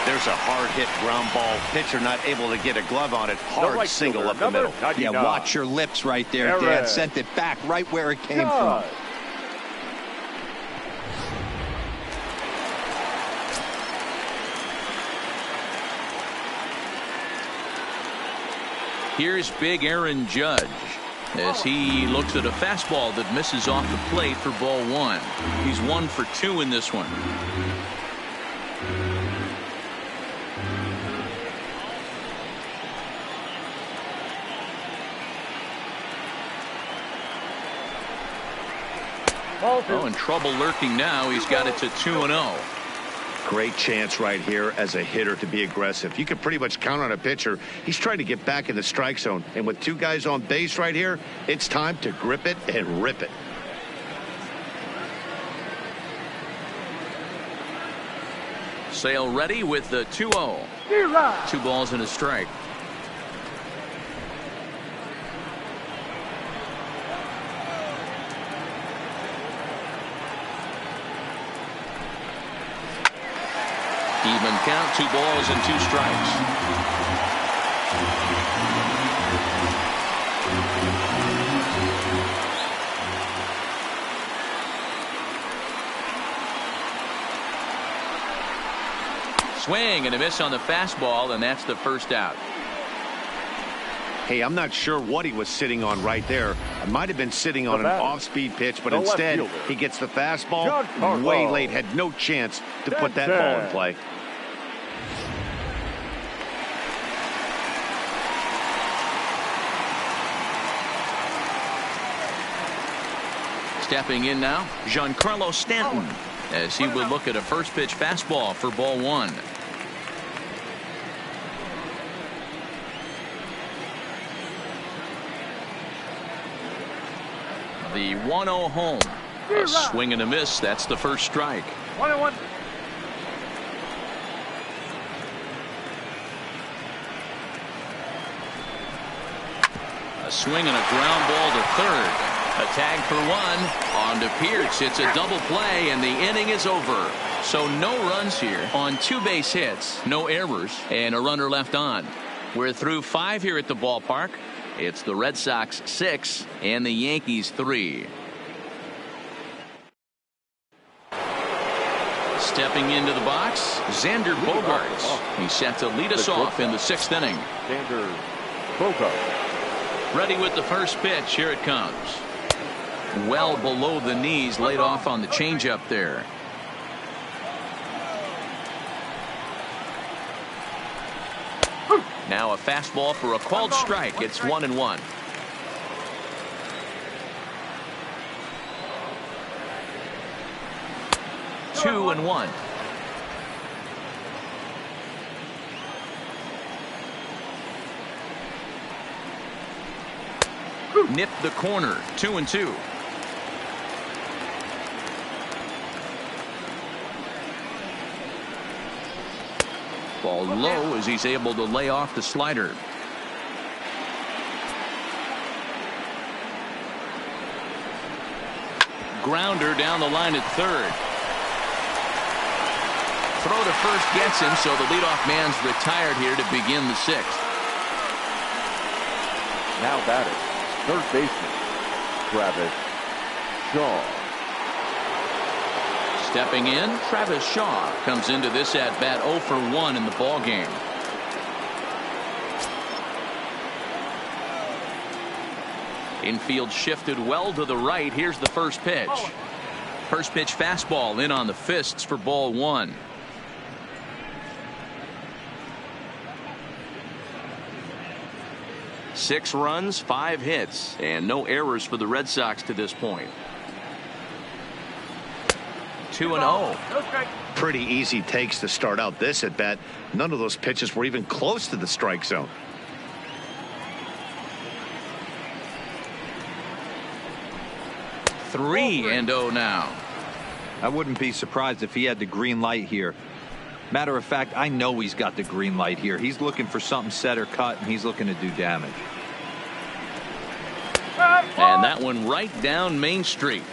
[SPEAKER 2] There's a hard hit ground ball. Pitcher not able to get a glove on it. Hard single up the middle.
[SPEAKER 5] Yeah, watch your lips right there, Dad. Sent it back right where it came from.
[SPEAKER 1] Here's big Aaron Judge as he looks at a fastball that misses off the plate for ball 1. He's 1 for 2 in this one. Oh, and trouble lurking now. He's got it to 2-0.
[SPEAKER 2] Great chance right here as a hitter to be aggressive. You can pretty much count on a pitcher. He's trying to get back in the strike zone. And with 2 guys on base right here, it's time to grip it and rip it.
[SPEAKER 1] Sale ready with the 2-0. 2 balls and a strike. Even count, 2 balls and 2 strikes. Swing and a miss on the fastball, and that's the first out.
[SPEAKER 2] Hey, I'm not sure what he was sitting on right there. It might have been sitting on an off-speed pitch, but instead he gets the fastball way late. Had no chance to put that ball in play.
[SPEAKER 1] Stepping in now, Giancarlo Stanton, as he will look at a first pitch fastball for ball one. The 1-0 home. A swing and a miss. That's the first strike.
[SPEAKER 4] 1-1.
[SPEAKER 1] A swing and a ground ball to third. A tag for one. On to Pierce. It's a double play, and the inning is over. So no runs here on 2 base hits, no errors, and a runner left on. We're through 5 here at the ballpark. It's the Red Sox 6 and the Yankees 3. Stepping into the box, Xander Bogaerts. He's set to lead us off in the 6th inning.
[SPEAKER 3] Xander Bogaerts.
[SPEAKER 1] Ready with the first pitch. Here it comes. Well below the knees, laid off on the changeup there. Now a fastball for a called strike. It's 1-1. Two and one. Nip the corner. 2-2. Ball low as he's able to lay off the slider. Grounder down the line at third. Throw to first gets him, so the leadoff man's retired here to begin the 6th.
[SPEAKER 3] Now batting, third baseman, Travis Shaw.
[SPEAKER 1] Stepping in, Travis Shaw comes into this at bat 0 for 1 in the ball game. Infield shifted well to the right. Here's the first pitch. First pitch fastball in on the fists for ball one. Six runs, 5 hits, and no errors for the Red Sox to this point. 2-0.
[SPEAKER 2] Pretty easy takes to start out this at bat. None of those pitches were even close to the strike zone.
[SPEAKER 1] Three and 0 now.
[SPEAKER 5] I wouldn't be surprised if he had the green light here. Matter of fact, I know he's got the green light here. He's looking for something set or cut, and he's looking to do damage.
[SPEAKER 1] And that one right down Main Street.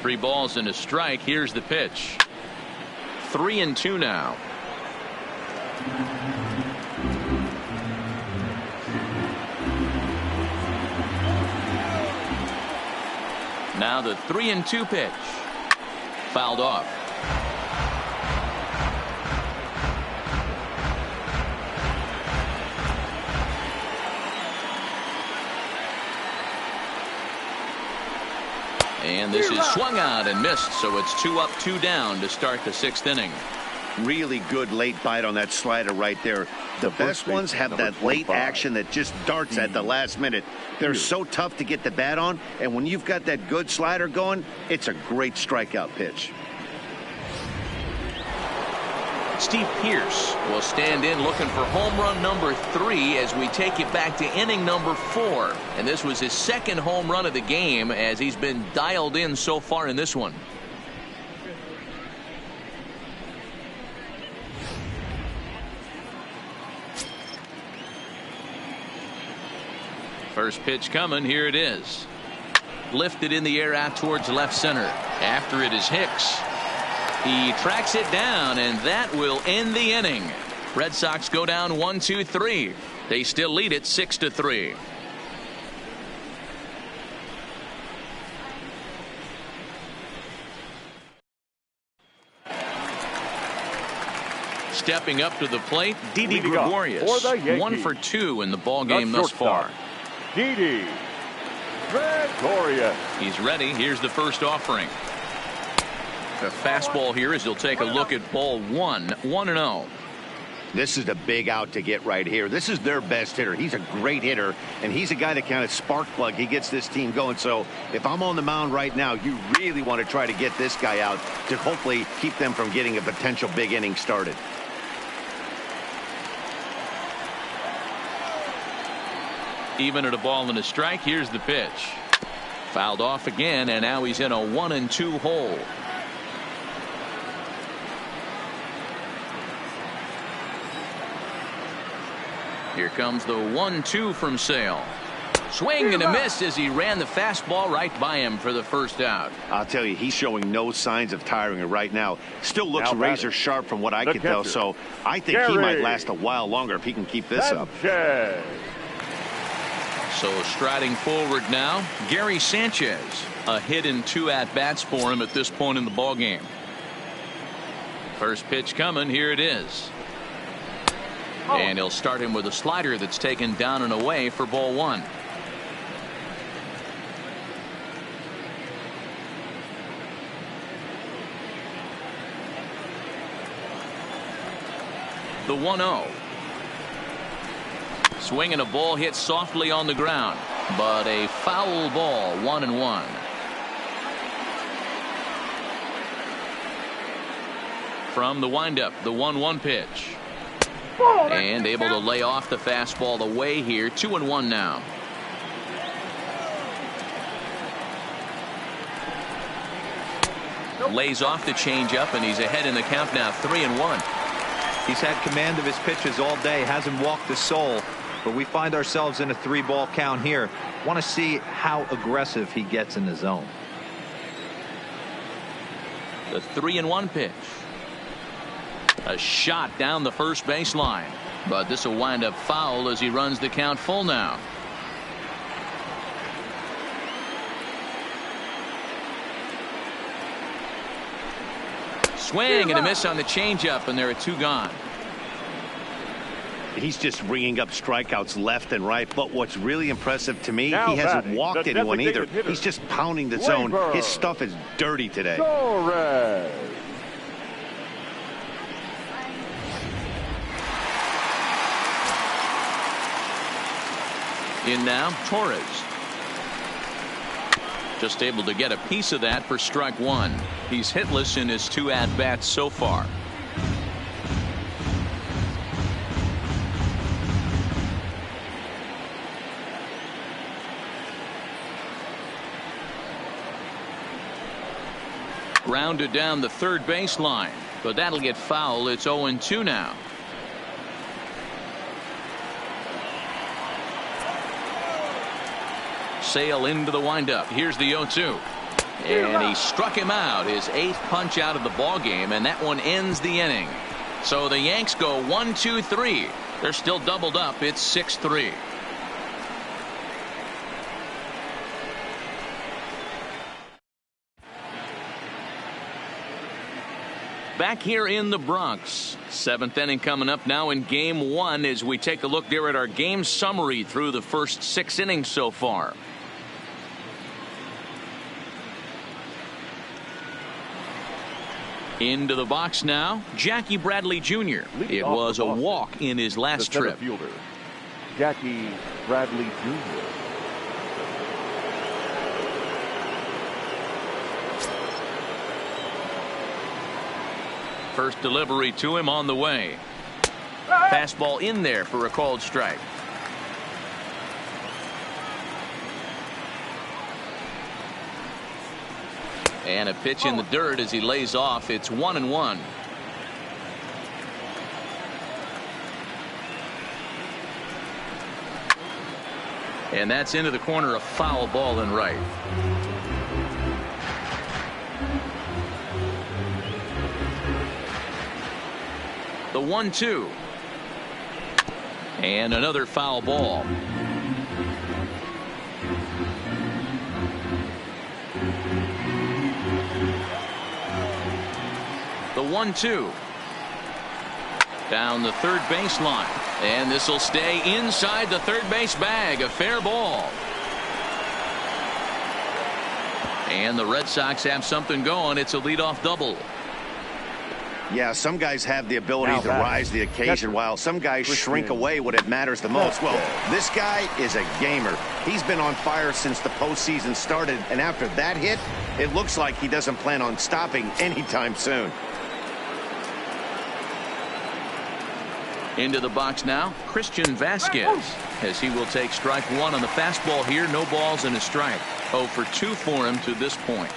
[SPEAKER 1] Three balls and a strike. Here's the pitch. 3-2 now. Now the 3-2 pitch. Fouled off. And this is swung out and missed, so it's 2 up, 2 down to start the 6th inning.
[SPEAKER 2] Really good late bite on that slider right there. The best ones have that late action that just darts at the last minute. They're so tough to get the bat on, and when you've got that good slider going, it's a great strikeout pitch.
[SPEAKER 1] Steve Pierce will stand in looking for home run number 3 as we take it back to inning number 4. And this was his second home run of the game as he's been dialed in so far in this one. First pitch coming. Here it is. Lifted in the air out towards left center. After it is Hicks. He tracks it down, and that will end the inning. Red Sox go down 1-2-3. They still lead it 6-3. Stepping up to the plate, Didi
[SPEAKER 3] Leading up
[SPEAKER 1] Gregorius.
[SPEAKER 3] for the Yankees,
[SPEAKER 1] 1 for 2 in the ball game
[SPEAKER 3] the
[SPEAKER 1] thus far.
[SPEAKER 3] Didi Gregorius.
[SPEAKER 1] He's ready. Here's the first offering. A fastball here as he'll take a look at ball 1, 1-0.
[SPEAKER 2] This is a big out to get right here. This is their best hitter. He's a great hitter, and he's a guy that kind of spark plug. He gets this team going. So if I'm on the mound right now, you really want to try to get this guy out to hopefully keep them from getting a potential big inning started.
[SPEAKER 1] Even at a ball and a strike, here's the pitch. Fouled off again, and now he's in a 1-2 hole. Here comes the 1-2 from Sale. Swing and a miss as he ran the fastball right by him for the first out.
[SPEAKER 2] I'll tell you, he's showing no signs of tiring right now. Still looks
[SPEAKER 3] Now
[SPEAKER 2] razor sharp from what I can tell. So I think he might last a while longer if he can keep this up.
[SPEAKER 1] So striding forward now, Gary Sanchez. A hit in 2 at-bats for him at this point in the ball game. First pitch coming. Here it is. And he'll start him with a slider that's taken down and away for ball 1. The 1-0. Swing and a ball hit softly on the ground, but a foul ball. 1-1. From the windup, the 1-1 pitch. And able to lay off the fastball away here. 2-1 now. Lays off the changeup, and he's ahead in the count now. 3-1.
[SPEAKER 5] He's had command of his pitches all day, hasn't walked a soul, but we find ourselves in a 3-ball count here. Want to see how aggressive he gets in the zone.
[SPEAKER 1] The 3-1 pitch. A shot down the first baseline, but this will wind up foul as he runs the count full now. Swing and a miss on the changeup, and there are 2 gone.
[SPEAKER 2] He's just ringing up strikeouts left and right. But what's really impressive to me,
[SPEAKER 3] Now
[SPEAKER 2] he hasn't
[SPEAKER 3] batting,
[SPEAKER 2] walked
[SPEAKER 3] the
[SPEAKER 2] anyone either.
[SPEAKER 3] designated hitter,
[SPEAKER 2] He's just pounding the zone.
[SPEAKER 3] Labor.
[SPEAKER 2] His stuff is dirty today.
[SPEAKER 3] Torres.
[SPEAKER 1] In now, Torres. Just able to get a piece of that for strike 1. He's hitless in his 2 at-bats so far. Grounded down the third baseline, but that'll get foul. It's 0-2 now. Sale into the windup. Here's the 0-2. And he struck him out. His 8th punch out of the ball game, and that one ends the inning. So the Yanks go 1-2-3. They're still doubled up. It's 6-3. Back here in the Bronx. 7th inning coming up now in game 1 as we take a look there at our game summary through the first 6 innings so far. Into the box now, Jackie Bradley Jr. It was a walk in his last trip.
[SPEAKER 3] Fielder, Jackie Bradley Jr.
[SPEAKER 1] First delivery to him on the way. Fastball in there for a called strike. And a pitch in the dirt as he lays off. It's 1-1. And that's into the corner, a foul ball in right. The 1-2. And another foul ball. The 1-2. Down the third baseline. And this will stay inside the third base bag. A fair ball. And the Red Sox have something going. It's a leadoff double.
[SPEAKER 2] Yeah, some guys have the ability to rise the occasion while some guys shrink away when it matters the most. Well, this guy is a gamer. He's been on fire since the postseason started, and after that hit, it looks like he doesn't plan on stopping anytime soon.
[SPEAKER 1] Into the box now, Christian Vasquez, as he will take strike one on the fastball here. No balls and a strike. 0 for 2 for him to this point.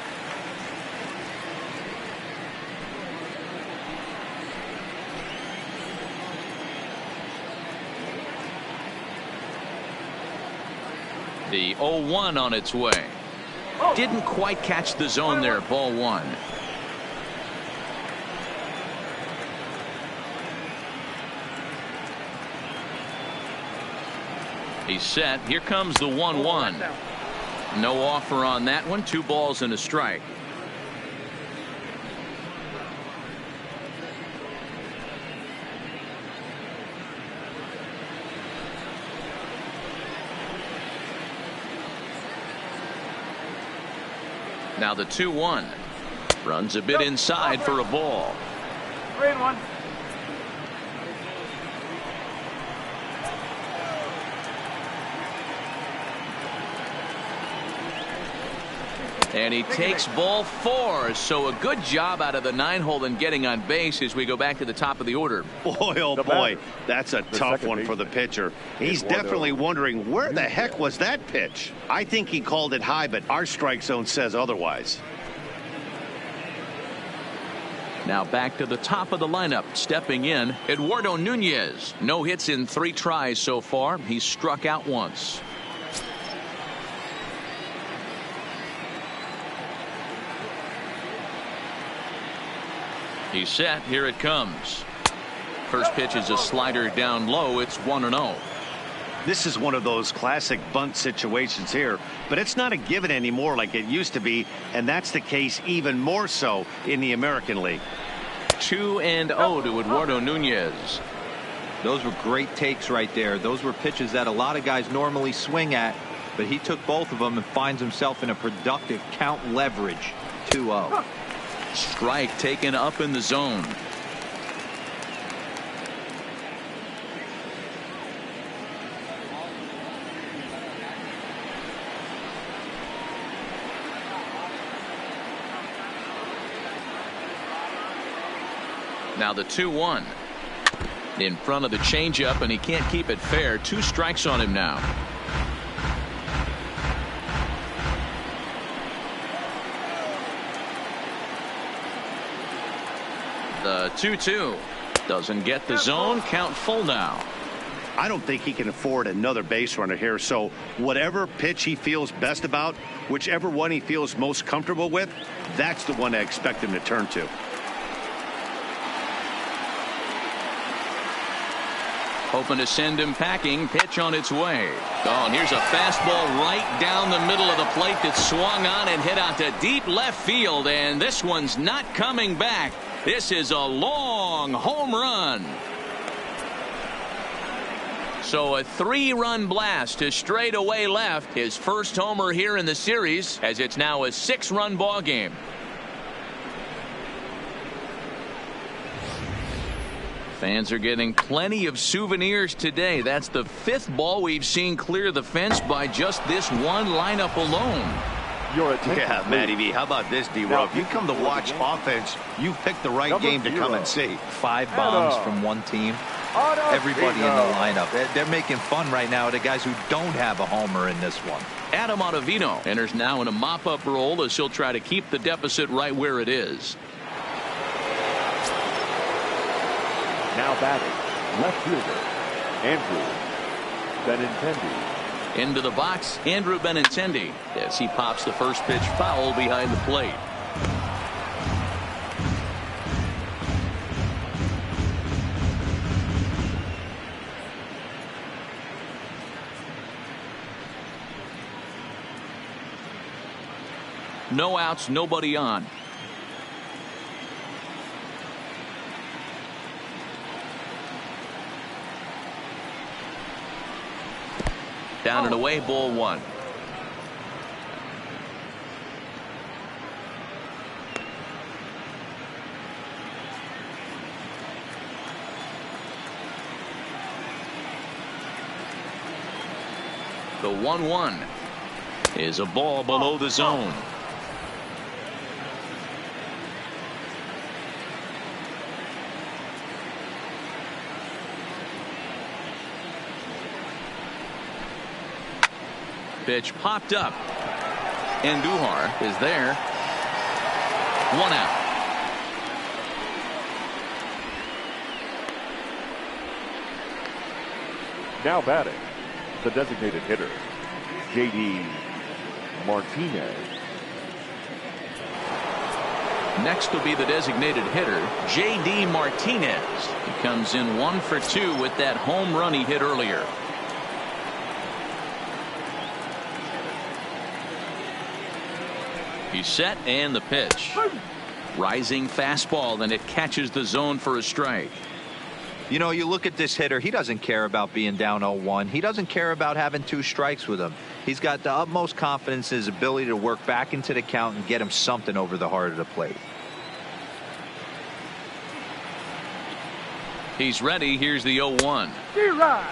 [SPEAKER 1] The 0-1 on its way. Didn't quite catch the zone there. Ball one. He's set. Here comes the 1-1. No offer on that one. 2 balls and a strike. Now the 2-1. Runs a bit inside for a ball.
[SPEAKER 4] 3-1.
[SPEAKER 1] And he takes ball 4. So a good job out of the 9-hole in getting on base as we go back to the top of the order.
[SPEAKER 2] Boy, oh boy, that's a tough one for the pitcher. He's definitely wondering where the heck was that pitch. I think he called it high, but our strike zone says otherwise.
[SPEAKER 1] Now back to the top of the lineup. Stepping in, Eduardo Nunez. No hits in 3 tries so far. He's struck out once. He's set. Here it comes. First pitch is a slider down low. It's 1-0.
[SPEAKER 2] This is one of those classic bunt situations here, but it's not a given anymore like it used to be, and that's the case even more so in the American League.
[SPEAKER 1] 2-0 to Eduardo Nunez.
[SPEAKER 5] Those were great takes right there. Those were pitches that a lot of guys normally swing at, but he took both of them and finds himself in a productive count leverage. 2-0.
[SPEAKER 1] Strike taken up in the zone. Now the 2-1 in front of the changeup, and he can't keep it fair. 2 strikes on him now. The 2-2 doesn't get the zone. Count full now.
[SPEAKER 2] I don't think he can afford another base runner here, so whatever pitch he feels best about, whichever one he feels most comfortable with, that's the one I expect him to turn to.
[SPEAKER 1] Hoping to send him packing. Pitch on its way. Oh, and here's a fastball right down the middle of the plate that swung on and hit out to deep left field, and this one's not coming back. This is a long home run. So a 3-run blast to straightaway left. His first homer here in the series, as it's now a 6-run ball game. Fans are getting plenty of souvenirs today. That's the 5th ball we've seen clear the fence by just this one lineup alone.
[SPEAKER 2] Yeah, Matty V, how about this, D-Row? If you come to watch offense, you picked the right game to come and see.
[SPEAKER 5] 5 bombs from one team. Everybody in the lineup. They're making fun right now of the guys who don't have a homer in this one.
[SPEAKER 1] Adam Ottavino enters now in a mop-up role as he'll try to keep the deficit right where it is.
[SPEAKER 3] Now batting, left fielder, Andrew Benintendi.
[SPEAKER 1] Into the box, Andrew Benintendi, as he pops the first pitch foul behind the plate. No outs, nobody on. Down and away, ball one. The 1-1 is a ball below the zone. Pitch popped up. Andujar is there. 1 out.
[SPEAKER 3] Now batting, the designated hitter, J.D. Martinez.
[SPEAKER 1] Next will be the designated hitter, J.D. Martinez. He comes in 1 for 2 with that home run he hit earlier. He's set, and the pitch. Rising fastball, and it catches the zone for a strike.
[SPEAKER 5] You know, you look at this hitter, he doesn't care about being down 0-1. He doesn't care about having 2 strikes with him. He's got the utmost confidence in his ability to work back into the count and get him something over the heart of the plate.
[SPEAKER 1] He's ready. Here's the 0-1.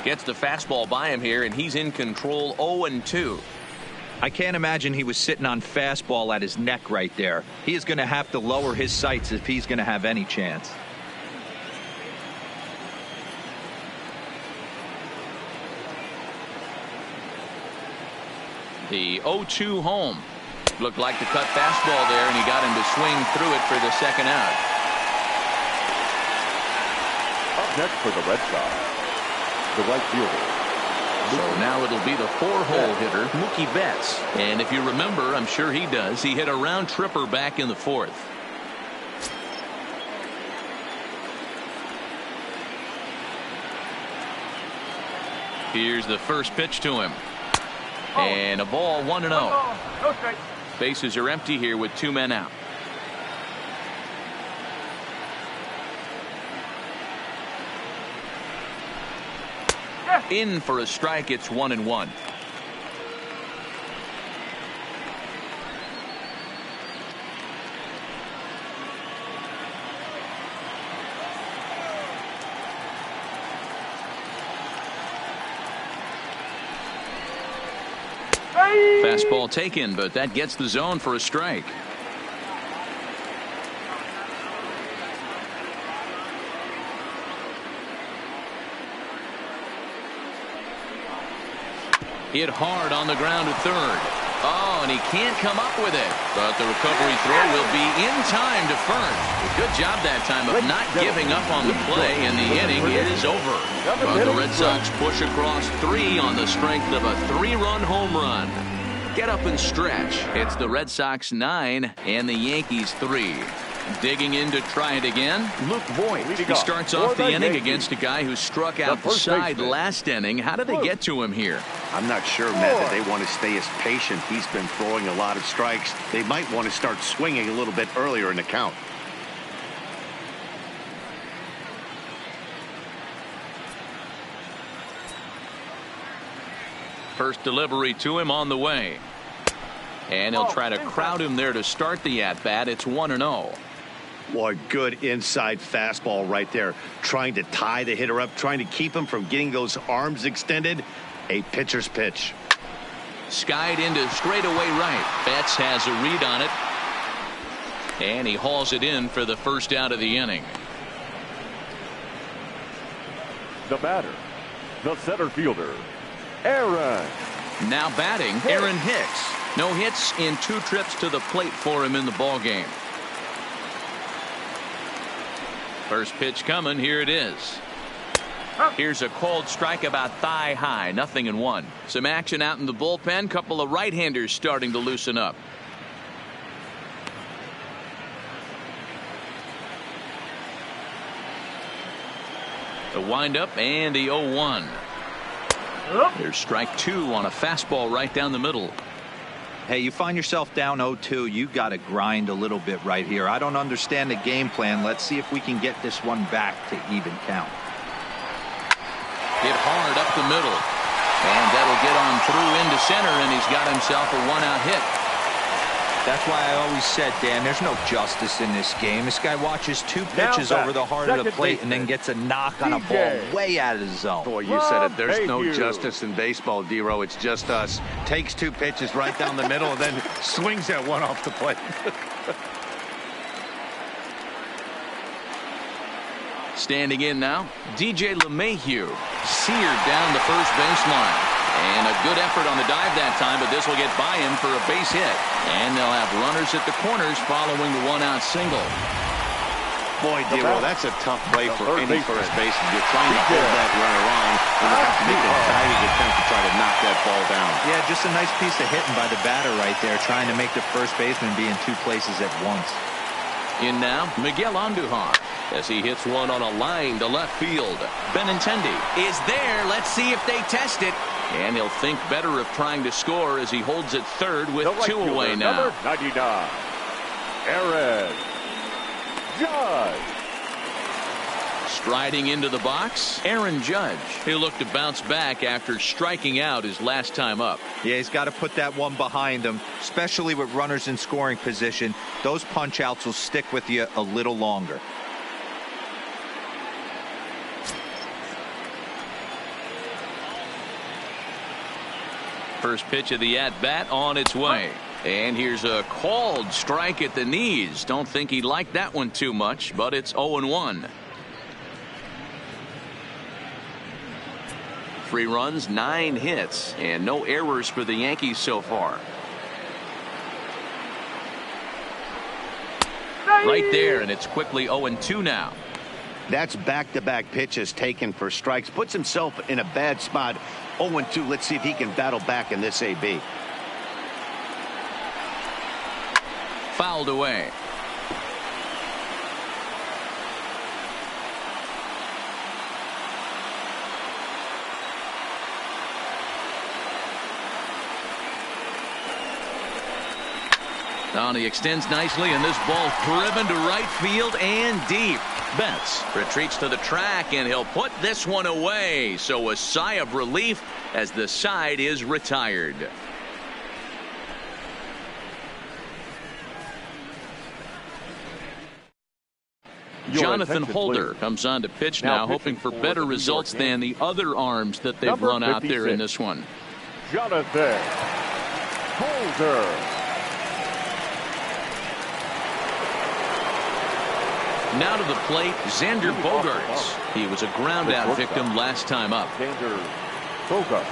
[SPEAKER 1] Gets the fastball by him here, and he's in control. 0-2.
[SPEAKER 5] I can't imagine he was sitting on fastball at his neck right there. He is going to have to lower his sights if he's going to have any chance.
[SPEAKER 1] The 0-2 home. Looked like the cut fastball there, and he got him to swing through it for the second out.
[SPEAKER 3] Up next for the Red Sox, the right fielder.
[SPEAKER 1] So now it'll be the 4-hole hitter, Mookie Betts. And if you remember, I'm sure he does, he hit a round tripper back in the 4th. Here's the first pitch to him. And a ball, 1-0.
[SPEAKER 4] No strike.
[SPEAKER 1] Bases are empty here with 2 men out. In for a strike. It's 1-1. Fastball taken, but that gets the zone for a strike. Hit hard on the ground to third. Oh, and he can't come up with it. But the recovery throw will be in time to first. Good job that time of not giving up on the play, and the inning is over. But the Red Sox push across 3 on the strength of a 3-run home run. Get up and stretch. It's the Red Sox 9 and the Yankees 3. Digging in to try it again, Luke Voigt. He starts off the inning against a guy who struck out the side last inning. How did they get to him here?
[SPEAKER 2] I'm not sure, Matt, that they want to stay as patient. He's been throwing a lot of strikes. They might want to start swinging a little bit earlier in the count.
[SPEAKER 1] First delivery to him on the way. And he'll try to crowd him there to start the at-bat. It's 1-0.
[SPEAKER 2] Boy, good inside fastball right there. Trying to tie the hitter up, trying to keep him from getting those arms extended. A pitcher's pitch.
[SPEAKER 1] Skied into straightaway right. Betts has a read on it. And he hauls it in for the first out of the inning.
[SPEAKER 3] The batter, the center fielder, Aaron.
[SPEAKER 1] Now batting, Aaron Hicks. No hits in 2 trips to the plate for him in the ballgame. First pitch coming. Here it is. Here's a cold strike about thigh high. 0-1. Some action out in the bullpen. Couple of right-handers starting to loosen up. The windup and the 0-1. There's strike 2 on a fastball right down the middle.
[SPEAKER 5] Hey, you find yourself down 0-2, you got to grind a little bit right here. I don't understand the game plan. Let's see if we can get this one back to even count.
[SPEAKER 1] Hit hard up the middle. And that'll get on through into center, and he's got himself a one-out hit.
[SPEAKER 5] That's why I always said, Dan, there's no justice in this game. This guy watches two pitches over the heart of the plate and then gets a knock on a ball way out of the zone.
[SPEAKER 2] Boy, you said it. There's no justice in baseball, D-Row. It's just us. Takes two pitches right down the middle and then swings that one off the plate.
[SPEAKER 1] Standing in now, DJ LeMahieu seared down the first baseline. And a good effort on the dive that time, but this will get by him for a base hit. And they'll have runners at the corners following the one-out single.
[SPEAKER 2] Boy, D-Row, that's a tough play for any first baseman. You're trying to hold that runner on, and you have to make a diving attempt to try to knock that ball down.
[SPEAKER 5] Yeah, just a nice piece of hitting by the batter right there, trying to make the first baseman be in two places at once.
[SPEAKER 1] In now, Miguel Andujar, as he hits one on a line to left field. Benintendi is there. Let's see if they test it. And he'll think better of trying to score as he holds it third with two away now.
[SPEAKER 3] Number 99, Aaron Judge.
[SPEAKER 1] Striding into the box, Aaron Judge. He'll look to bounce back after striking out his last time up.
[SPEAKER 5] Yeah, he's got to put that one behind him, especially with runners in scoring position. Those punch outs will stick with you a little longer.
[SPEAKER 1] First pitch of the at-bat on its way. And here's a called strike at the knees. Don't think he liked that one too much, but it's 0-1. 3 runs, 9 hits, and no errors for the Yankees so far. Right there, and it's quickly 0-2 now.
[SPEAKER 2] That's back-to-back pitches taken for strikes. Puts himself in a bad spot. 0-2. Let's see if he can battle back in this AB.
[SPEAKER 1] Fouled away. Now he extends nicely, and this ball driven to right field and deep. Betts retreats to the track, and he'll put this one away. So a sigh of relief as the side is retired. Jonathan Holder comes on to pitch now, hoping for better results than the other arms that they've run out there in this one.
[SPEAKER 3] Jonathan Holder.
[SPEAKER 1] Now to the plate, Xander Bogaerts. He was a ground-out victim last time up.
[SPEAKER 3] Xander Bogaerts.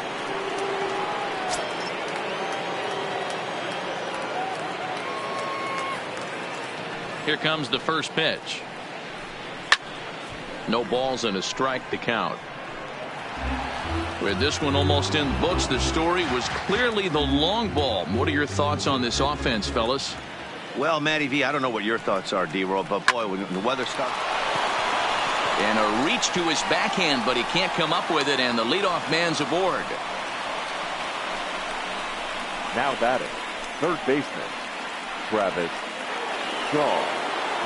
[SPEAKER 1] Here comes the first pitch. No balls and a strike to count. With this one almost in the books, the story was clearly the long ball. What are your thoughts on this offense, fellas?
[SPEAKER 2] Well, Matty V, I don't know what your thoughts are, D-Roll, but boy, when the weather starts.
[SPEAKER 1] And a reach to his backhand, but he can't come up with it, and the leadoff man's aboard.
[SPEAKER 3] Now batting, third baseman, Travis Shaw.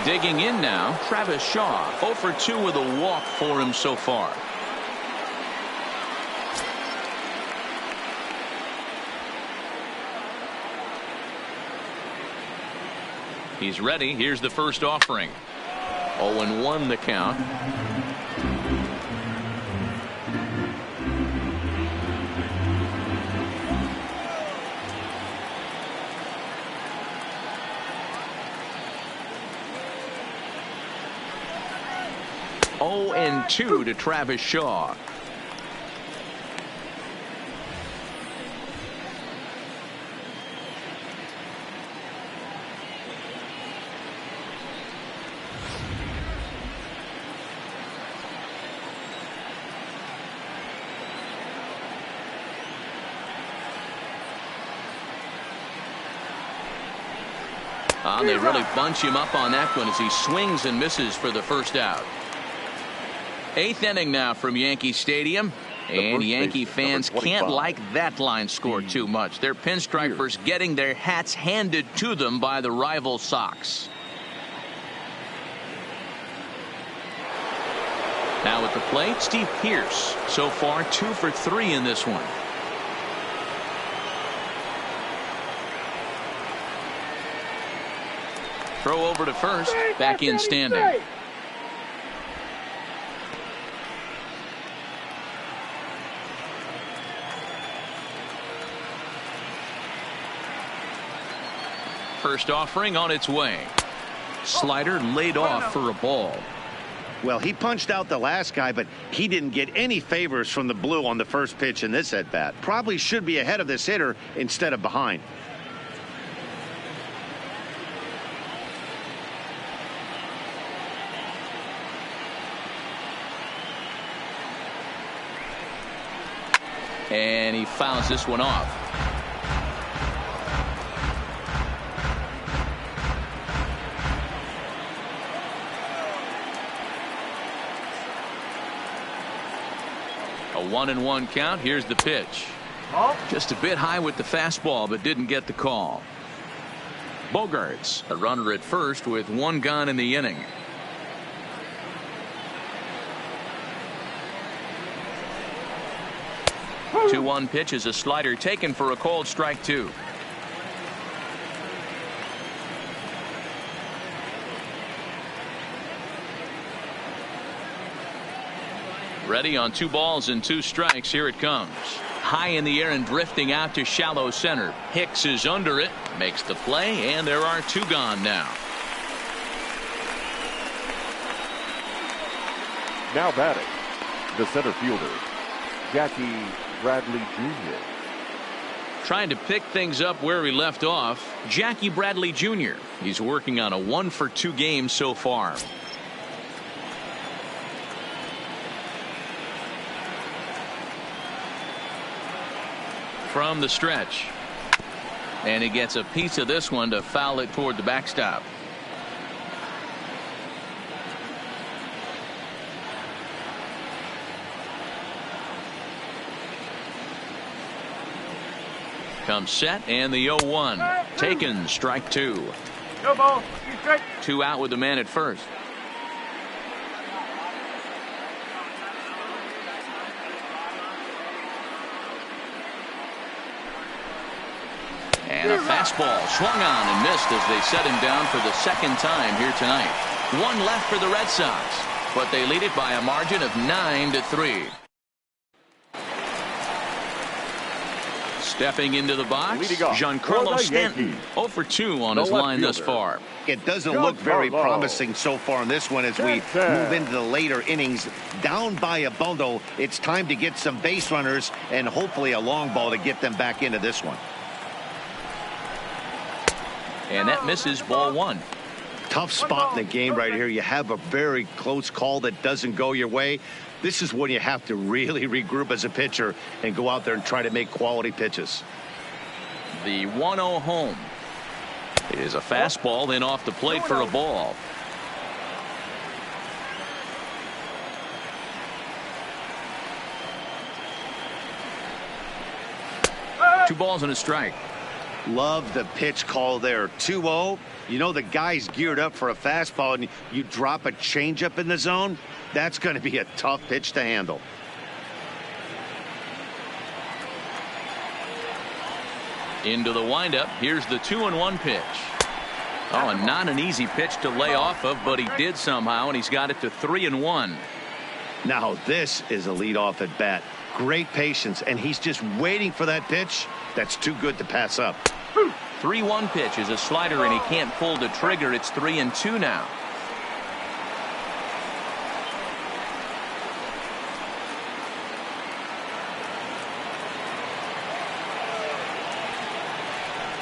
[SPEAKER 1] Digging in now, Travis Shaw. 0 for 2 with a walk for him so far. He's ready. Here's the first offering. 0-1 the count. Oh, and 2 to Travis Shaw. They really bunch him up on that one as he swings and misses for the first out. 8th inning now from Yankee Stadium. And Yankee fans can't like that line score too much. They're pinstripers getting their hats handed to them by the rival Sox. Now at the plate, Steve Pearce. So far 2 for 3 in this one. Throw over to first. Back in standing. First offering on its way. Slider laid off for a ball.
[SPEAKER 2] Well, he punched out the last guy, but he didn't get any favors from the blue on the first pitch in this at bat. Probably should be ahead of this hitter instead of behind.
[SPEAKER 1] And he fouls this one off. A 1-1 count. Here's the pitch. Just a bit high with the fastball, but didn't get the call. Bogarts, a runner at first with one gone in the inning. Two 2-1 pitch is a slider taken for a called strike 2. Ready on 2 balls and 2 strikes. Here it comes. High in the air and drifting out to shallow center. Hicks is under it, makes the play, and there are 2 gone now.
[SPEAKER 3] Now batting, the center fielder, Jackie Bradley Jr.
[SPEAKER 1] Trying to pick things up where he left off, Jackie Bradley Jr. He's working on a 1-for-2 game so far. From the stretch, and he gets a piece of this one to foul it toward the backstop. Comes set, and the 0-1 taken, strike 2.
[SPEAKER 4] No ball.
[SPEAKER 1] 2 out with the man at first. And a fastball swung on and missed as they set him down for the 2nd time here tonight. 1 left for the Red Sox, but they lead it by a margin of 9-3. Stepping into the box, Giancarlo Stanton, 0-for-2 on his line thus far.
[SPEAKER 2] It doesn't look very promising so far in this one as we move into the later innings. Down by a bundle, it's time to get some base runners and hopefully a long ball to get them back into this one.
[SPEAKER 1] And that misses, ball 1.
[SPEAKER 2] Tough spot in the game right here. You have a very close call that doesn't go your way. This is when you have to really regroup as a pitcher and go out there and try to make quality pitches.
[SPEAKER 1] The 1-0 home is a fastball, then off the plate for a ball. Two balls and a strike.
[SPEAKER 2] Love the pitch call there. 2-0. You know the guy's geared up for a fastball, and you drop a changeup in the zone. That's going to be a tough pitch to handle.
[SPEAKER 1] Into the windup. Here's the 2-1 pitch. Oh, and not an easy pitch to lay off of, but he did somehow, and he's got it to 3-1.
[SPEAKER 2] Now this is a leadoff at bat. Great patience, and he's just waiting for that pitch. That's too good to pass up.
[SPEAKER 1] 3-1 pitch is a slider, and he can't pull the trigger. It's 3-2 now.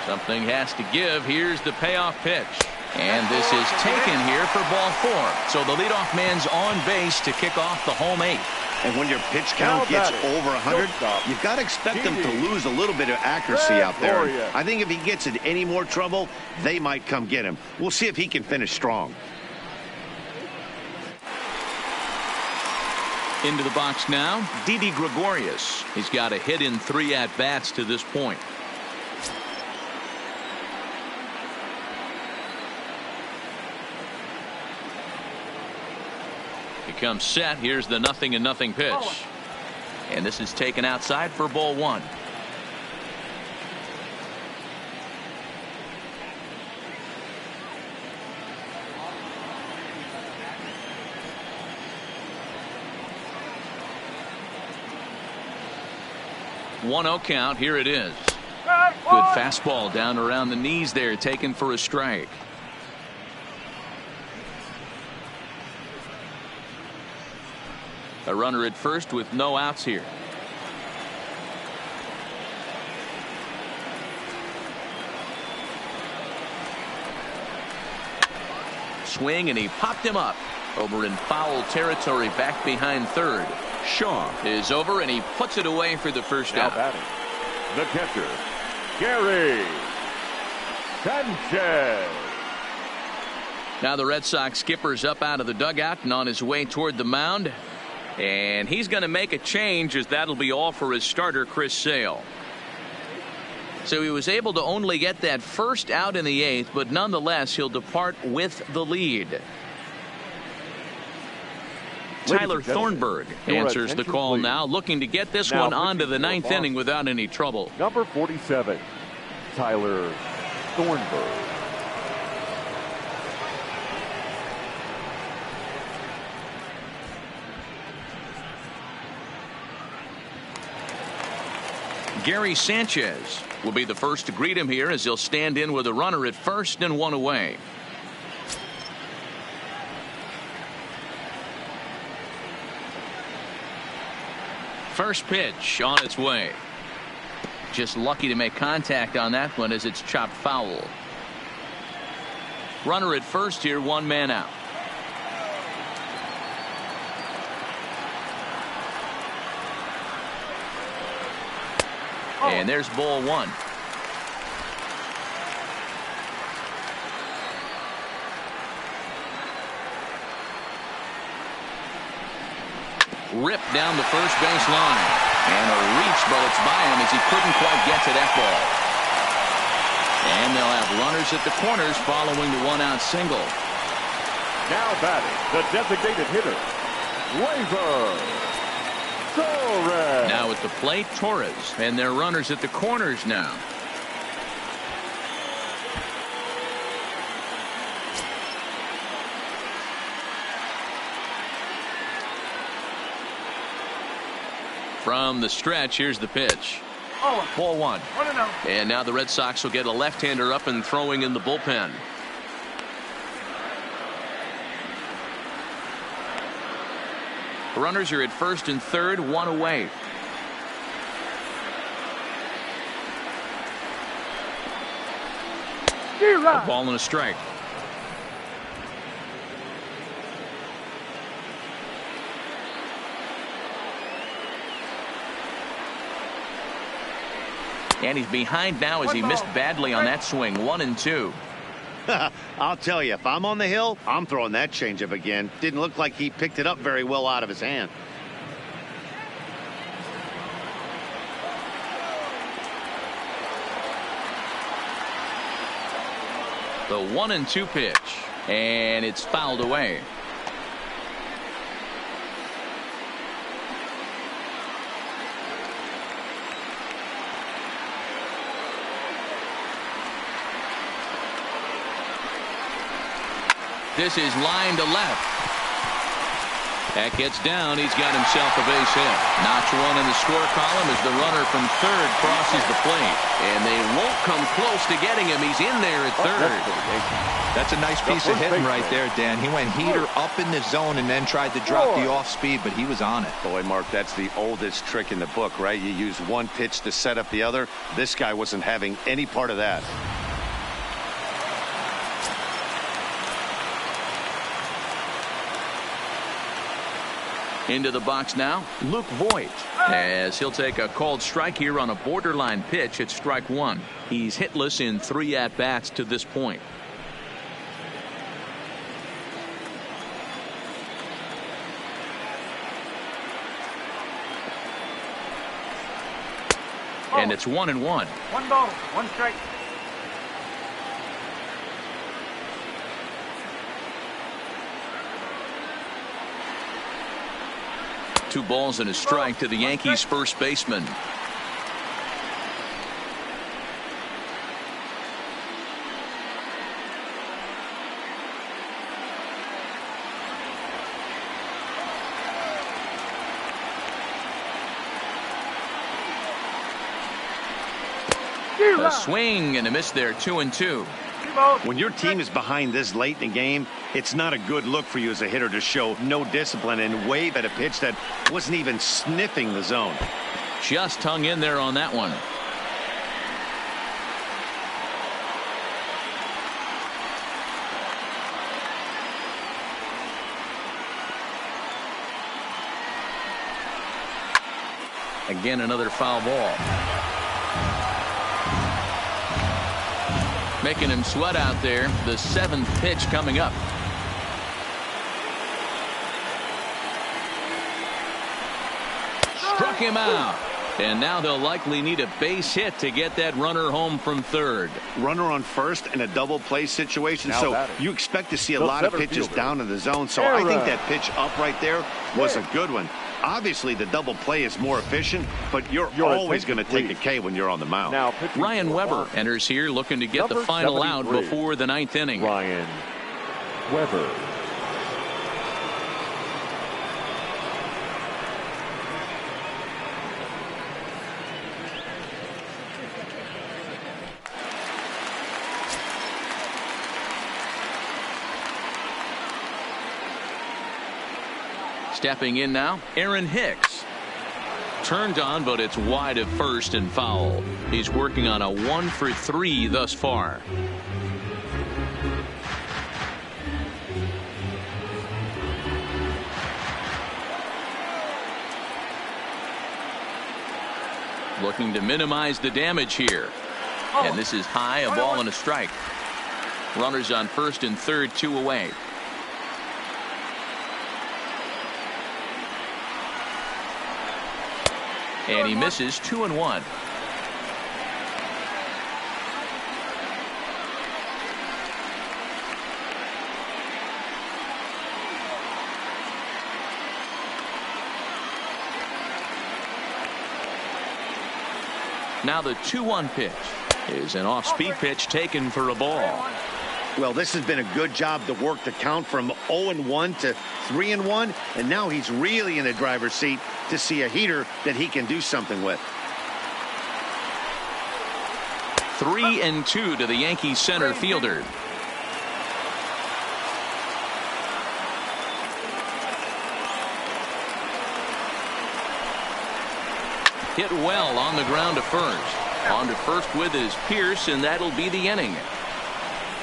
[SPEAKER 1] Something has to give. Here's the payoff pitch. And this is taken here for ball 4. So the leadoff man's on base to kick off the home 8th.
[SPEAKER 2] And when your pitch count gets over 100, you've got to expect him to lose a little bit of accuracy out there. I think if he gets in any more trouble, they might come get him. We'll see if he can finish strong.
[SPEAKER 1] Into the box now, Didi Gregorius. He's got a hit in 3 at-bats to this point. He comes set. Here's the 0-0 pitch. And this is taken outside for ball 1. 1-0 count. Here it is. Good fastball down around the knees there, taken for a strike. A runner at first with no outs here. Swing, and he popped him up over in foul territory back behind third. Shaw is over, and he puts it away for the first
[SPEAKER 3] Now
[SPEAKER 1] out.
[SPEAKER 3] batting, the catcher, Gary Sanchez.
[SPEAKER 1] Now the Red Sox skipper's up out of the dugout and on his way toward the mound. And he's going to make a change, as that'll be all for his starter, Chris Sale. So he was able to only get that first out in the 8th, but nonetheless he'll depart with the lead. Tyler Thornburg answers the call now, looking to get this one on to the 9th inning without any trouble.
[SPEAKER 3] Number 47, Tyler Thornburg.
[SPEAKER 1] Gary Sanchez will be the first to greet him here, as he'll stand in with a runner at first and one away. First pitch on its way. Just lucky to make contact on that one, as it's chopped foul. Runner at first here, one man out. And there's ball one. Ripped down the first base line. And a reach, but it's by him, as he couldn't quite get to that ball. And they'll have runners at the corners following the one-out single.
[SPEAKER 3] Now batting, the designated hitter, Gleyber Torres.
[SPEAKER 1] Now at the plate, Torres, and their runners at the corners now. From the stretch, here's the pitch. Ball one. And now the Red Sox will get a left-hander up and throwing in the bullpen. Runners are at first and third, one away. A ball and a strike. And he's behind now, as he missed badly on that swing. 1-2.
[SPEAKER 2] I'll tell you, if I'm on the hill, I'm throwing that changeup again. Didn't look like he picked it up very well out of his hand.
[SPEAKER 1] The 1-2 pitch, and it's fouled away. This is line to left. That gets down. He's got himself a base hit. Notch one in the score column as the runner from third crosses the plate. And they won't come close to getting him. He's in there at third.
[SPEAKER 5] That's a nice piece of hitting right there, Dan. He went heater up in the zone and then tried to drop the off speed, but he was on it.
[SPEAKER 2] Boy, Mark, that's the oldest trick in the book, right? You use one pitch to set up the other. This guy wasn't having any part of that.
[SPEAKER 1] Into the box now, Luke Voigt, as he'll take a called strike here on a borderline pitch at strike one. He's hitless in 3 at-bats to this point. And it's 1-1.
[SPEAKER 4] 1 ball, 1 strike.
[SPEAKER 1] Two balls and a strike to the Yankees first baseman. A swing and a miss there, 2-2.
[SPEAKER 2] When your team is behind this late in the game, it's not a good look for you as a hitter to show no discipline and wave at a pitch that wasn't even sniffing the zone.
[SPEAKER 1] Just hung in there on that one. Again, another foul ball. Making him sweat out there. The 7th pitch coming up. Struck him out. And now they'll likely need a base hit to get that runner home from third.
[SPEAKER 2] Runner on first in a double play situation.
[SPEAKER 3] Now
[SPEAKER 2] So you expect to see a lot of pitches down in the zone. So I think that pitch up right there was a good one. Obviously, the double play is more efficient, but you're always going to take a K when you're on the mound.
[SPEAKER 3] Now,
[SPEAKER 1] Ryan Weber enters here looking to get the final out before the 9th inning.
[SPEAKER 3] Ryan Weber.
[SPEAKER 1] Stepping in now, Aaron Hicks. Turned on, but it's wide of first and foul. He's working on a 1 for 3 thus far. Looking to minimize the damage here. And this is high, a ball and a strike. Runners on first and third, 2 away. And he misses, 2-1. Now the 2-1 pitch is an off-speed pitch taken for a ball.
[SPEAKER 2] Well, this has been a good job to work the count from 0-1 to 3-1, and now he's really in the driver's seat to see a heater that he can do something with.
[SPEAKER 1] 3-2 to the Yankees center fielder. Hit well on the ground to first. On to first with his Pierce, and that'll be the inning.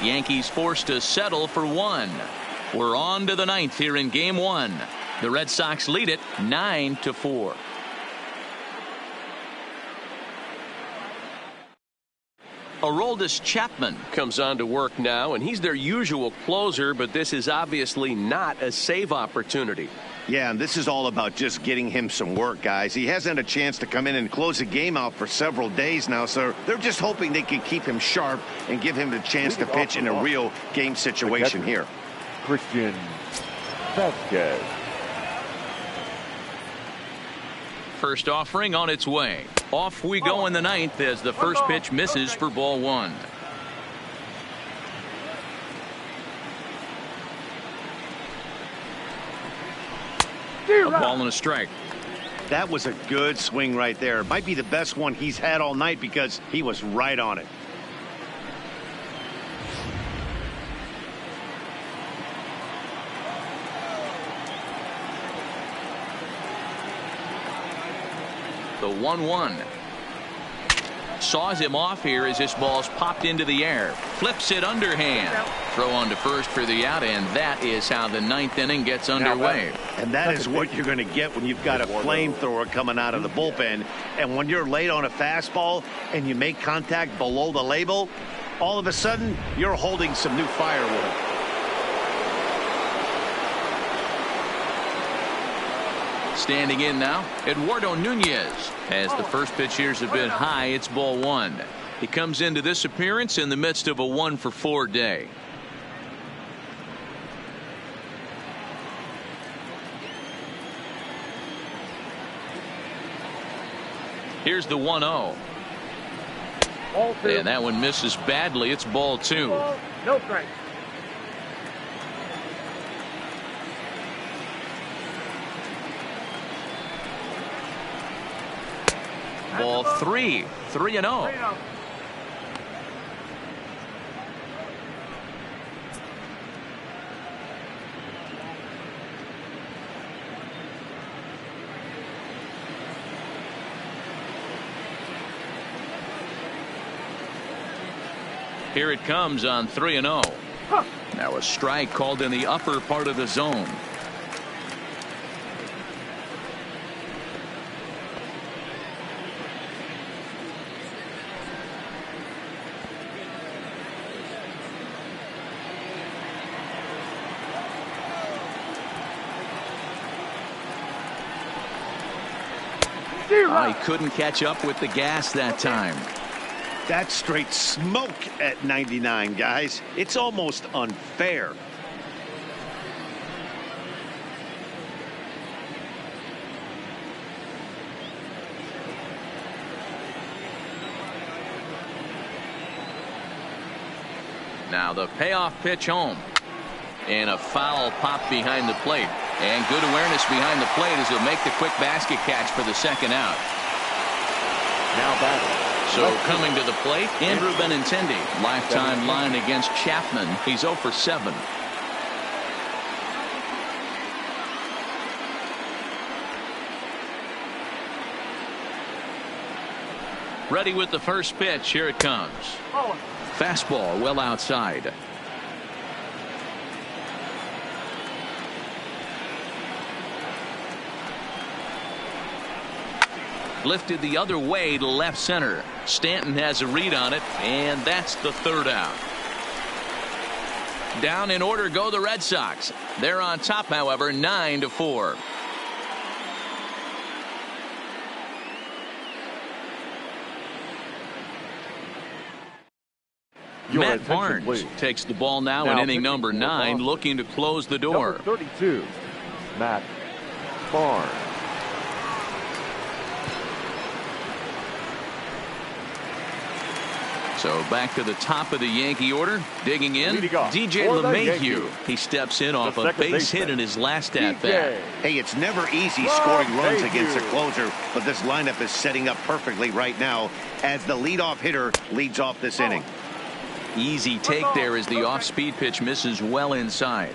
[SPEAKER 1] Yankees forced to settle for 1. We're on to the 9th here in game 1. The Red Sox lead it 9-4. Aroldis Chapman comes on to work now, and he's their usual closer, but this is obviously not a save opportunity.
[SPEAKER 2] Yeah, and this is all about just getting him some work, guys. He hasn't had a chance to come in and close a game out for several days now, so they're just hoping they can keep him sharp and give him the chance to pitch in a real game situation here.
[SPEAKER 3] Christian Vasquez.
[SPEAKER 1] First offering on its way. Off we go in the 9th as the first pitch misses for ball 1. A ball and a strike.
[SPEAKER 2] That was a good swing right there. It might be the best one he's had all night because he was right on it.
[SPEAKER 1] The 1-1. Saws him off here as this ball's popped into the air. Flips it underhand. Throw on to first for the out, and that is how the 9th inning gets underway.
[SPEAKER 2] And that is what you're going to get when you've got a flamethrower coming out of the bullpen. And when you're late on a fastball and you make contact below the label, all of a sudden you're holding some new firewood.
[SPEAKER 1] Standing in now, Eduardo Nunez. As the first pitch here is a bit high, it's ball 1. He comes into this appearance in the midst of a 1 for 4 day. Here's the 1-0. And that one misses badly. It's ball 2.
[SPEAKER 4] No strike.
[SPEAKER 1] Ball 3. 3-0. Here it comes on 3-0. Now a strike called in the upper part of the zone. He couldn't catch up with the gas that time.
[SPEAKER 2] That's straight smoke at 99, guys. It's almost unfair.
[SPEAKER 1] Now the payoff pitch home. And a foul pop behind the plate. And good awareness behind the plate as he'll make the quick basket catch for the second out.
[SPEAKER 3] Now batting.
[SPEAKER 1] So coming to the plate, Andrew Benintendi. Lifetime line against Chapman. He's 0 for 7. Ready with the first pitch. Here it comes. Fastball well outside. Lifted the other way to left center. Stanton has a read on it, and that's the third out. Down in order go the Red Sox. They're on top, however, 9-4. Matt Barnes
[SPEAKER 3] please.
[SPEAKER 1] takes the ball now in inning number 9, looking to close the door.
[SPEAKER 3] Number 32, Matt Barnes.
[SPEAKER 1] So back to the top of the Yankee order. Digging in, DJ
[SPEAKER 3] for the
[SPEAKER 1] LeMahieu.
[SPEAKER 3] Yankees.
[SPEAKER 1] He steps in off a base hit in his last at-bat.
[SPEAKER 2] Hey, it's never easy scoring runs against a closer, but this lineup is setting up perfectly right now as the leadoff hitter leads off this inning.
[SPEAKER 1] Easy take there as the off-speed pitch misses well inside.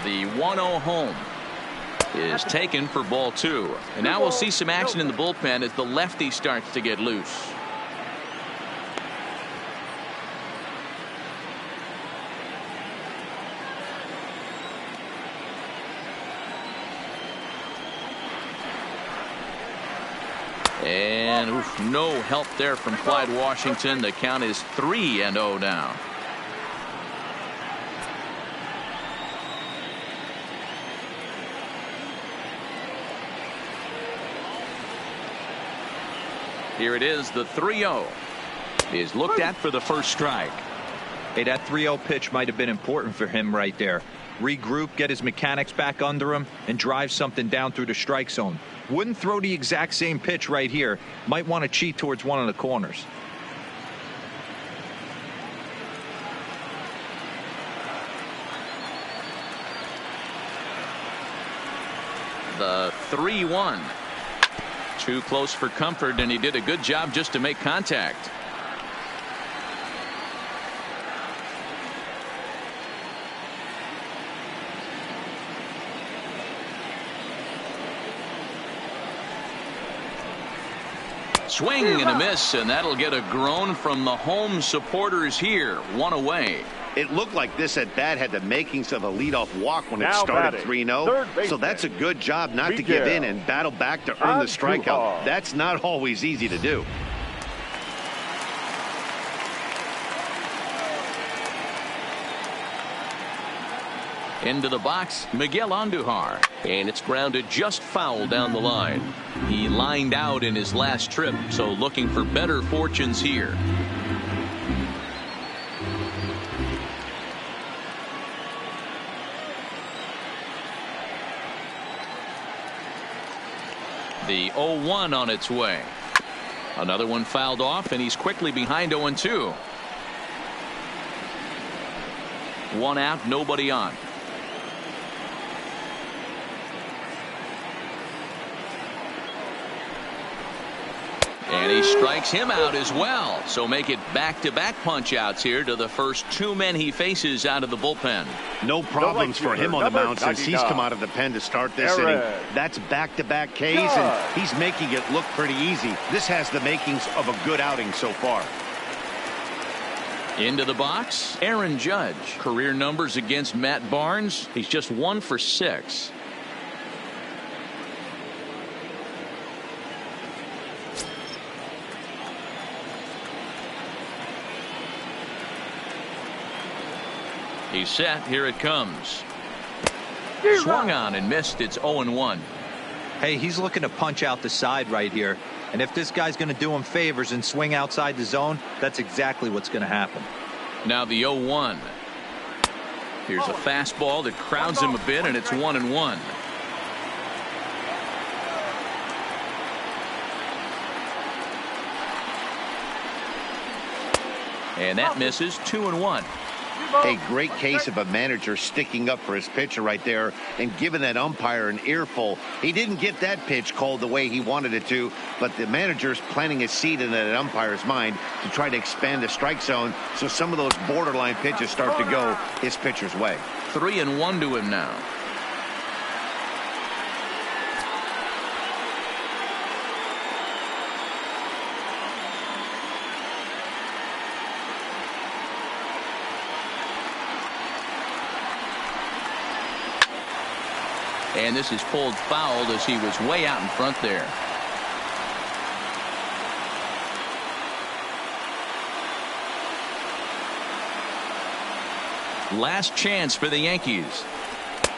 [SPEAKER 1] The 1-0 home is taken for ball 2. And now we'll see some action in the bullpen as the lefty starts to get loose. And no help there from Clyde Washington. The count is 3-0 now. Here it is, the 3-0 is looked at for the first strike.
[SPEAKER 5] Hey, that 3-0 pitch might have been important for him right there. Regroup, get his mechanics back under him, and drive something down through the strike zone. Wouldn't throw the exact same pitch right here. Might want to cheat towards one of the corners.
[SPEAKER 1] The 3-1. Too close for comfort, and he did a good job just to make contact. Swing and a miss, and that'll get a groan from the home supporters here. One away.
[SPEAKER 2] It looked like this at bat had the makings of a leadoff walk when it started 3-0. So that's a good job not to give in and battle back to earn the strikeout. That's not always easy to do.
[SPEAKER 1] Into the box, Miguel Andujar, and it's grounded just foul down the line. He lined out in his last trip, so looking for better fortunes here. The 0-1 on its way. Another one fouled off, and he's quickly behind 0-2. One out, nobody on. And he strikes him out as well. So make it back-to-back punch-outs here to the first two men he faces out of the bullpen.
[SPEAKER 2] No problems for him on the mound since he's come out of the pen to start this inning. That's back-to-back Ks, and he's making it look pretty easy. This has the makings of a good outing so far.
[SPEAKER 1] Into the box, Aaron Judge. Career numbers against Matt Barnes. He's just 1 for 6. He's set. Here it comes. Swung on and missed. It's 0-1.
[SPEAKER 5] Hey, he's looking to punch out the side right here. And if this guy's going to do him favors and swing outside the zone, that's exactly what's going to happen.
[SPEAKER 1] Now the 0-1. Here's a fastball that crowds him a bit, and it's 1-1. And that misses. 2-1.
[SPEAKER 2] A great case of a manager sticking up for his pitcher right there and giving that umpire an earful. He didn't get that pitch called the way he wanted it to, but the manager's planting a seed in that umpire's mind to try to expand the strike zone so some of those borderline pitches start to go his pitcher's way.
[SPEAKER 1] 3-1 to him now. And this is pulled foul as he was way out in front there. Last chance for the Yankees.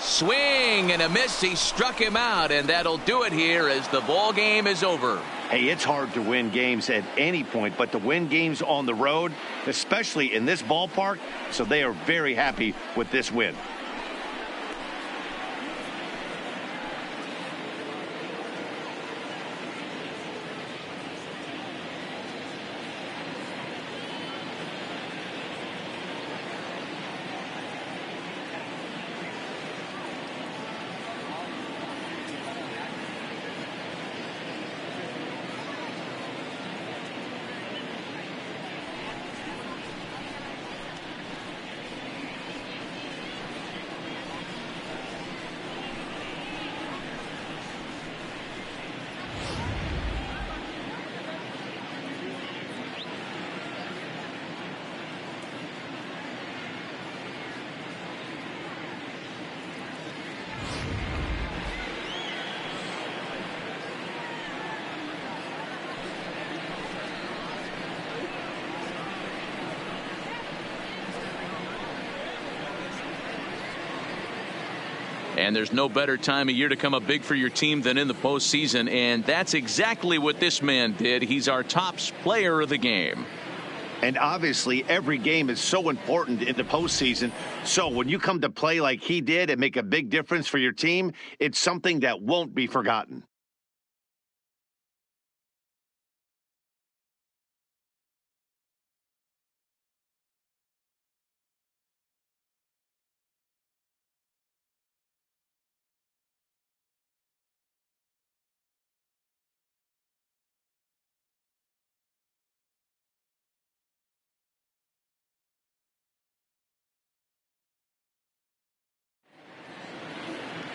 [SPEAKER 1] Swing and a miss. He struck him out, and that'll do it here as the ball game is over.
[SPEAKER 2] Hey, it's hard to win games at any point, but to win games on the road, especially in this ballpark, so they are very happy with this win. And there's no better time of year to come up big for your team than in the postseason, and that's exactly what this man did. He's our top player of the game. And obviously, every game is so important in the postseason. So when you come to play like he did and make a big difference for your team, it's something that won't be forgotten.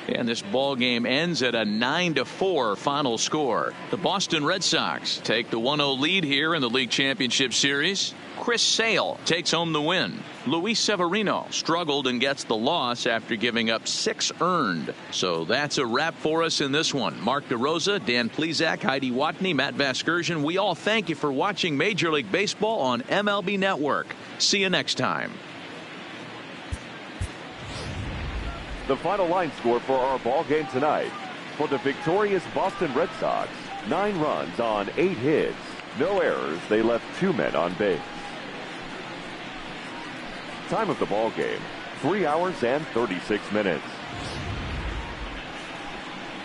[SPEAKER 1] And this ball game ends at a 9-4 final score. The Boston Red Sox take the 1-0 lead here in the League Championship Series. Chris Sale takes home the win. Luis Severino struggled and gets the loss after giving up 6 earned. So that's a wrap for us in this one. Mark DeRosa, Dan Plesac, Heidi Watney, Matt Vasgersian. We all thank you for watching Major League Baseball on MLB Network. See you next time.
[SPEAKER 3] The final line score for our ball game tonight. For the victorious Boston Red Sox, 9 runs on 8 hits. No errors. They left 2 men on base. Time of the ball game, 3 hours and 36 minutes.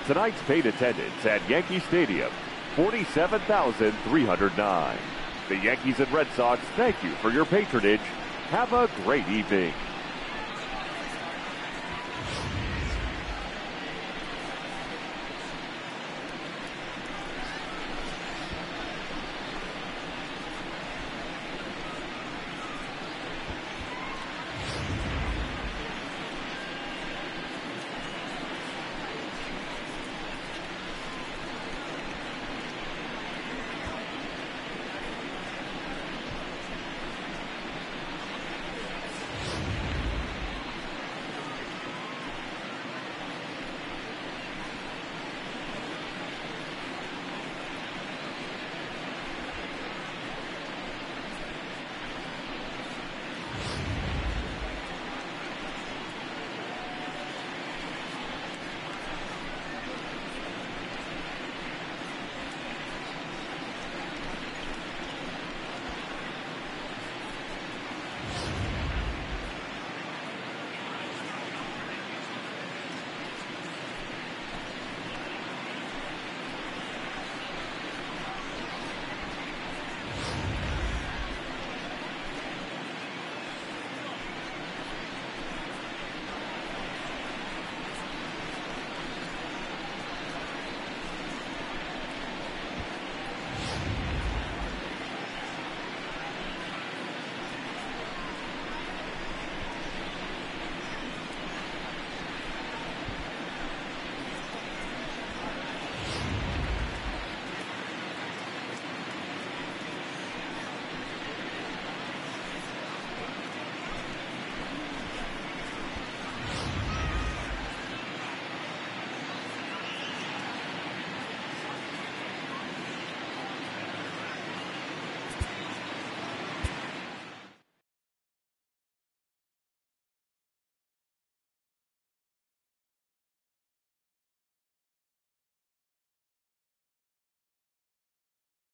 [SPEAKER 3] Tonight's paid attendance at Yankee Stadium, 47,309. The Yankees and Red Sox thank you for your patronage. Have a great evening.